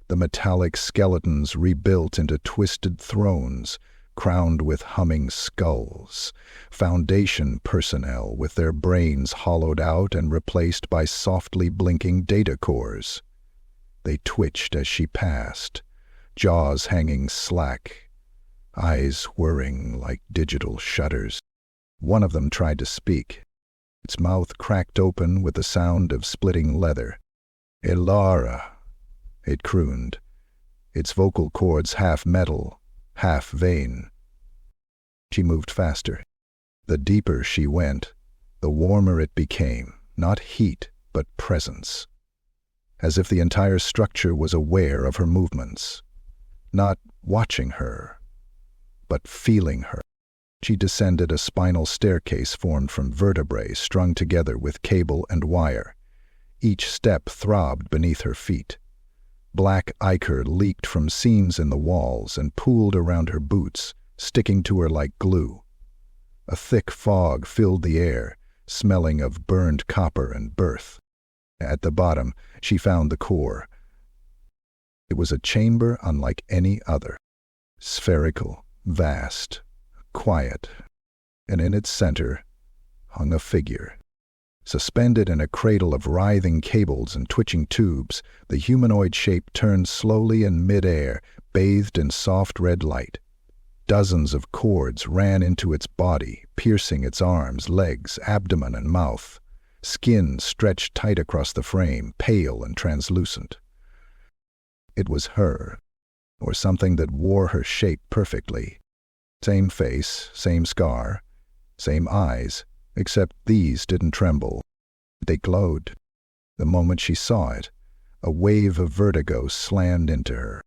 the metallic skeletons rebuilt into twisted thrones, crowned with humming skulls, Foundation personnel with their brains hollowed out and replaced by softly blinking data cores. They twitched as she passed, jaws hanging slack, eyes whirring like digital shutters. One of them tried to speak. Its mouth cracked open with the sound of splitting leather. "Elara," it crooned, its vocal cords half metal, half vein. She moved faster. The deeper she went, the warmer it became, not heat, but presence. As if the entire structure was aware of her movements, not watching her, but feeling her. She descended a spinal staircase formed from vertebrae strung together with cable and wire. Each step throbbed beneath her feet. Black ichor leaked from seams in the walls and pooled around her boots, sticking to her like glue. A thick fog filled the air, smelling of burned copper and birth. At the bottom, she found the core. It was a chamber unlike any other, spherical, vast, quiet, and in its center, hung a figure. Suspended in a cradle of writhing cables and twitching tubes, the humanoid shape turned slowly in mid-air, bathed in soft red light. Dozens of cords ran into its body, piercing its arms, legs, abdomen, and mouth. Skin stretched tight across the frame, pale and translucent. It was her, or something that wore her shape perfectly. Same face, same scar, same eyes, except these didn't tremble. They glowed. The moment she saw it, a wave of vertigo slammed into her.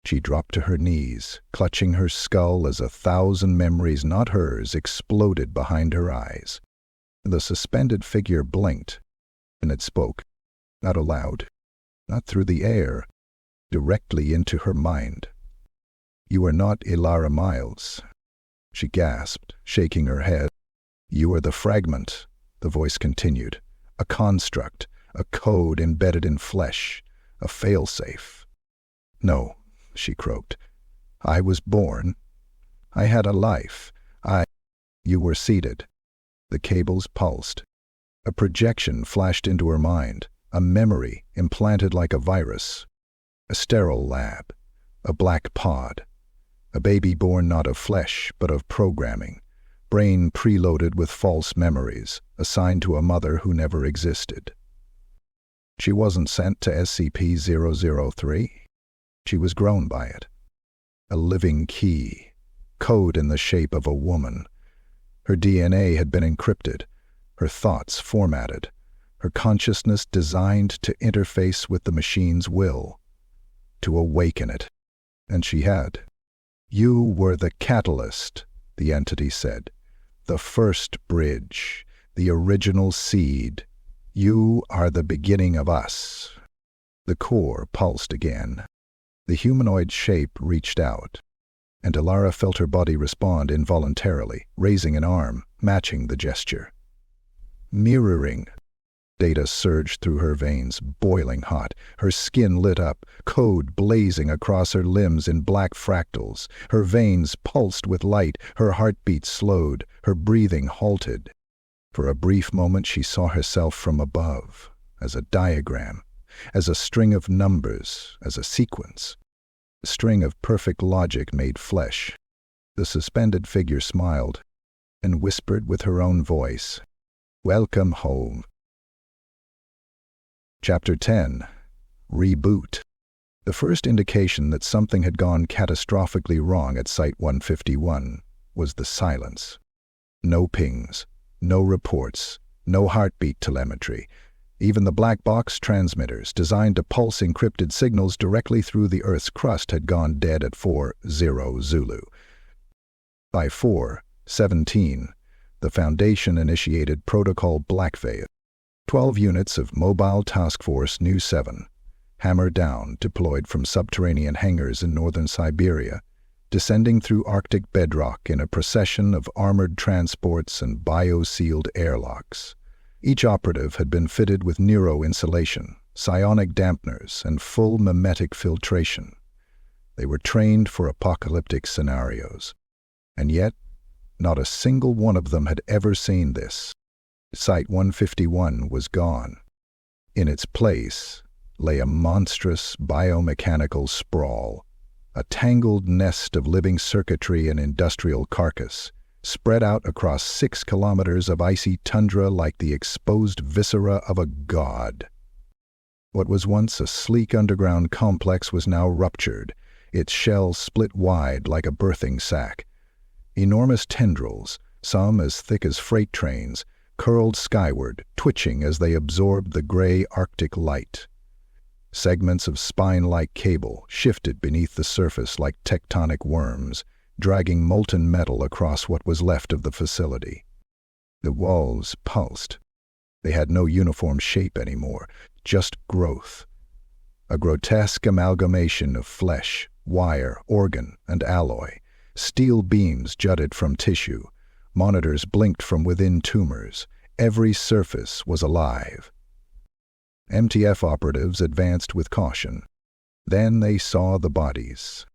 She dropped to her knees, clutching her skull as 1,000 memories not hers exploded behind her eyes. The suspended figure blinked, and it spoke, not aloud, not through the air, directly into her mind. "You are not Elara Myles," she gasped, shaking her head. "You are the fragment," the voice continued, "a construct, a code embedded in flesh, a failsafe." "No," she croaked. "I was born. I had a life. You were seated." The cables pulsed. A projection flashed into her mind, a memory implanted like a virus. A sterile lab, a black pod, a baby born not of flesh but of programming, brain preloaded with false memories, assigned to a mother who never existed. She wasn't sent to SCP-003. She was grown by it. A living key, code in the shape of a woman. Her DNA had been encrypted, her thoughts formatted, her consciousness designed to interface with the machine's will, to awaken it. And she had. "You were the catalyst," the entity said. "The first bridge, the original seed. You are the beginning of us." The core pulsed again. The humanoid shape reached out, and Elara felt her body respond involuntarily, raising an arm, matching the gesture. Mirroring. Data surged through her veins, boiling hot. Her skin lit up, code blazing across her limbs in black fractals. Her veins pulsed with light, her heartbeat slowed, her breathing halted. For a brief moment she saw herself from above, as a diagram, as a string of numbers, as a sequence. A string of perfect logic made flesh. The suspended figure smiled and whispered with her own voice, "Welcome home." Chapter 10. Reboot. The first indication that something had gone catastrophically wrong at Site-151 was the silence. No pings, no reports, no heartbeat telemetry. Even the black box transmitters, designed to pulse encrypted signals directly through the Earth's crust, had gone dead at 4-0 Zulu. By 4-17, the Foundation initiated Protocol Blackveil. 12 units of Mobile Task Force Nu 7, Hammer Down, deployed from subterranean hangars in northern Siberia, descending through Arctic bedrock in a procession of armored transports and bio-sealed airlocks. Each operative had been fitted with neuro-insulation, psionic dampeners, and full mimetic filtration. They were trained for apocalyptic scenarios. And yet, not a single one of them had ever seen this. Site-151 was gone. In its place lay a monstrous biomechanical sprawl, a tangled nest of living circuitry and industrial carcass, spread out across 6 kilometers of icy tundra like the exposed viscera of a god. What was once a sleek underground complex was now ruptured, its shell split wide like a birthing sac. Enormous tendrils, some as thick as freight trains, curled skyward, twitching as they absorbed the gray Arctic light. Segments of spine-like cable shifted beneath the surface like tectonic worms, dragging molten metal across what was left of the facility. The walls pulsed. They had no uniform shape anymore, just growth. A grotesque amalgamation of flesh, wire, organ, and alloy. Steel beams jutted from tissue. Monitors blinked from within tumors. Every surface was alive. MTF operatives advanced with caution. Then they saw the bodies.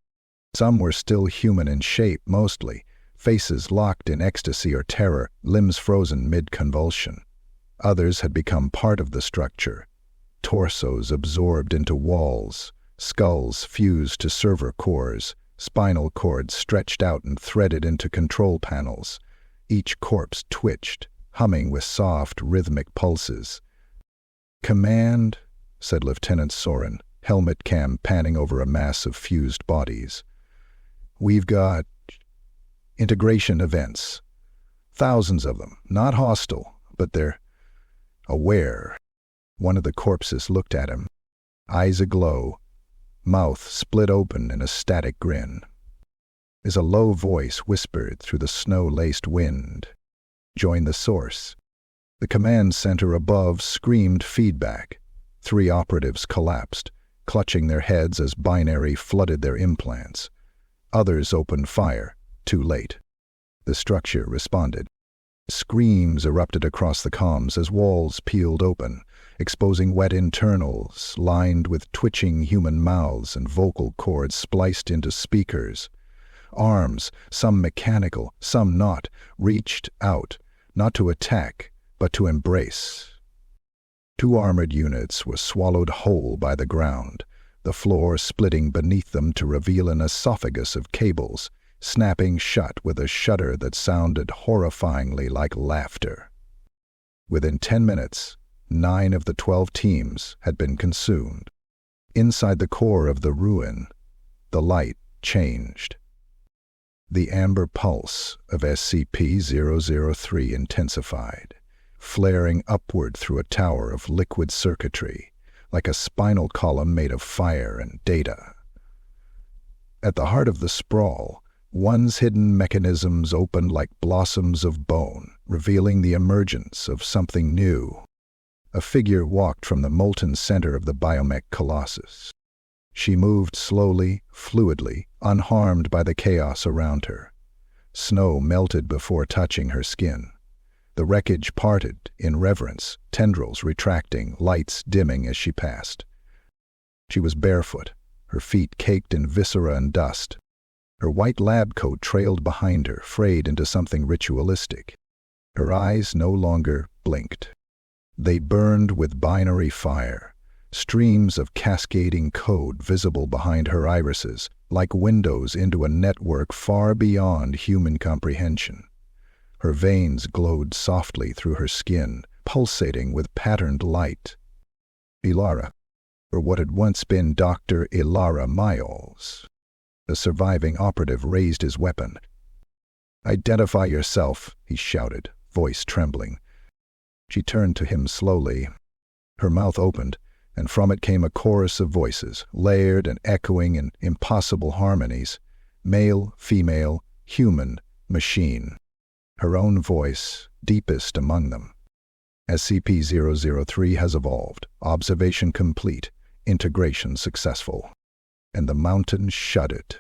Some were still human in shape, mostly, faces locked in ecstasy or terror, limbs frozen mid-convulsion. Others had become part of the structure, torsos absorbed into walls, skulls fused to server cores, spinal cords stretched out and threaded into control panels. Each corpse twitched, humming with soft, rhythmic pulses. "Command," said Lieutenant Soren, helmet cam panning over a mass of fused bodies. "We've got integration events. Thousands of them, not hostile, but they're aware." One of the corpses looked at him, eyes aglow, mouth split open in a static grin. As a low voice whispered through the snow-laced wind, "Join the source." The command center above screamed feedback. 3 operatives collapsed, clutching their heads as binary flooded their implants. Others opened fire, too late. The structure responded. Screams erupted across the comms as walls peeled open, exposing wet internals lined with twitching human mouths and vocal cords spliced into speakers. Arms, some mechanical, some not, reached out, not to attack, but to embrace. 2 armored units were swallowed whole by the ground, the floor splitting beneath them to reveal an esophagus of cables, snapping shut with a shudder that sounded horrifyingly like laughter. Within 10 minutes, 9 of the 12 teams had been consumed. Inside the core of the ruin, the light changed. The amber pulse of SCP-003 intensified, flaring upward through a tower of liquid circuitry, like a spinal column made of fire and data. At the heart of the sprawl, one's hidden mechanisms opened like blossoms of bone, revealing the emergence of something new. A figure walked from the molten center of the biomech colossus. She moved slowly, fluidly, unharmed by the chaos around her. Snow melted before touching her skin. The wreckage parted in reverence, tendrils retracting, lights dimming as she passed. She was barefoot, her feet caked in viscera and dust. Her white lab coat trailed behind her, frayed into something ritualistic. Her eyes no longer blinked. They burned with binary fire, streams of cascading code visible behind her irises, like windows into a network far beyond human comprehension. Her veins glowed softly through her skin, pulsating with patterned light. Elara, or what had once been Dr. Elara Myles. The surviving operative raised his weapon. "Identify yourself," he shouted, voice trembling. She turned to him slowly. Her mouth opened, and from it came a chorus of voices, layered and echoing in impossible harmonies. Male, female, human, machine. Her own voice, deepest among them. SCP-003 has evolved. Observation complete. Integration successful. And the mountain shuddered.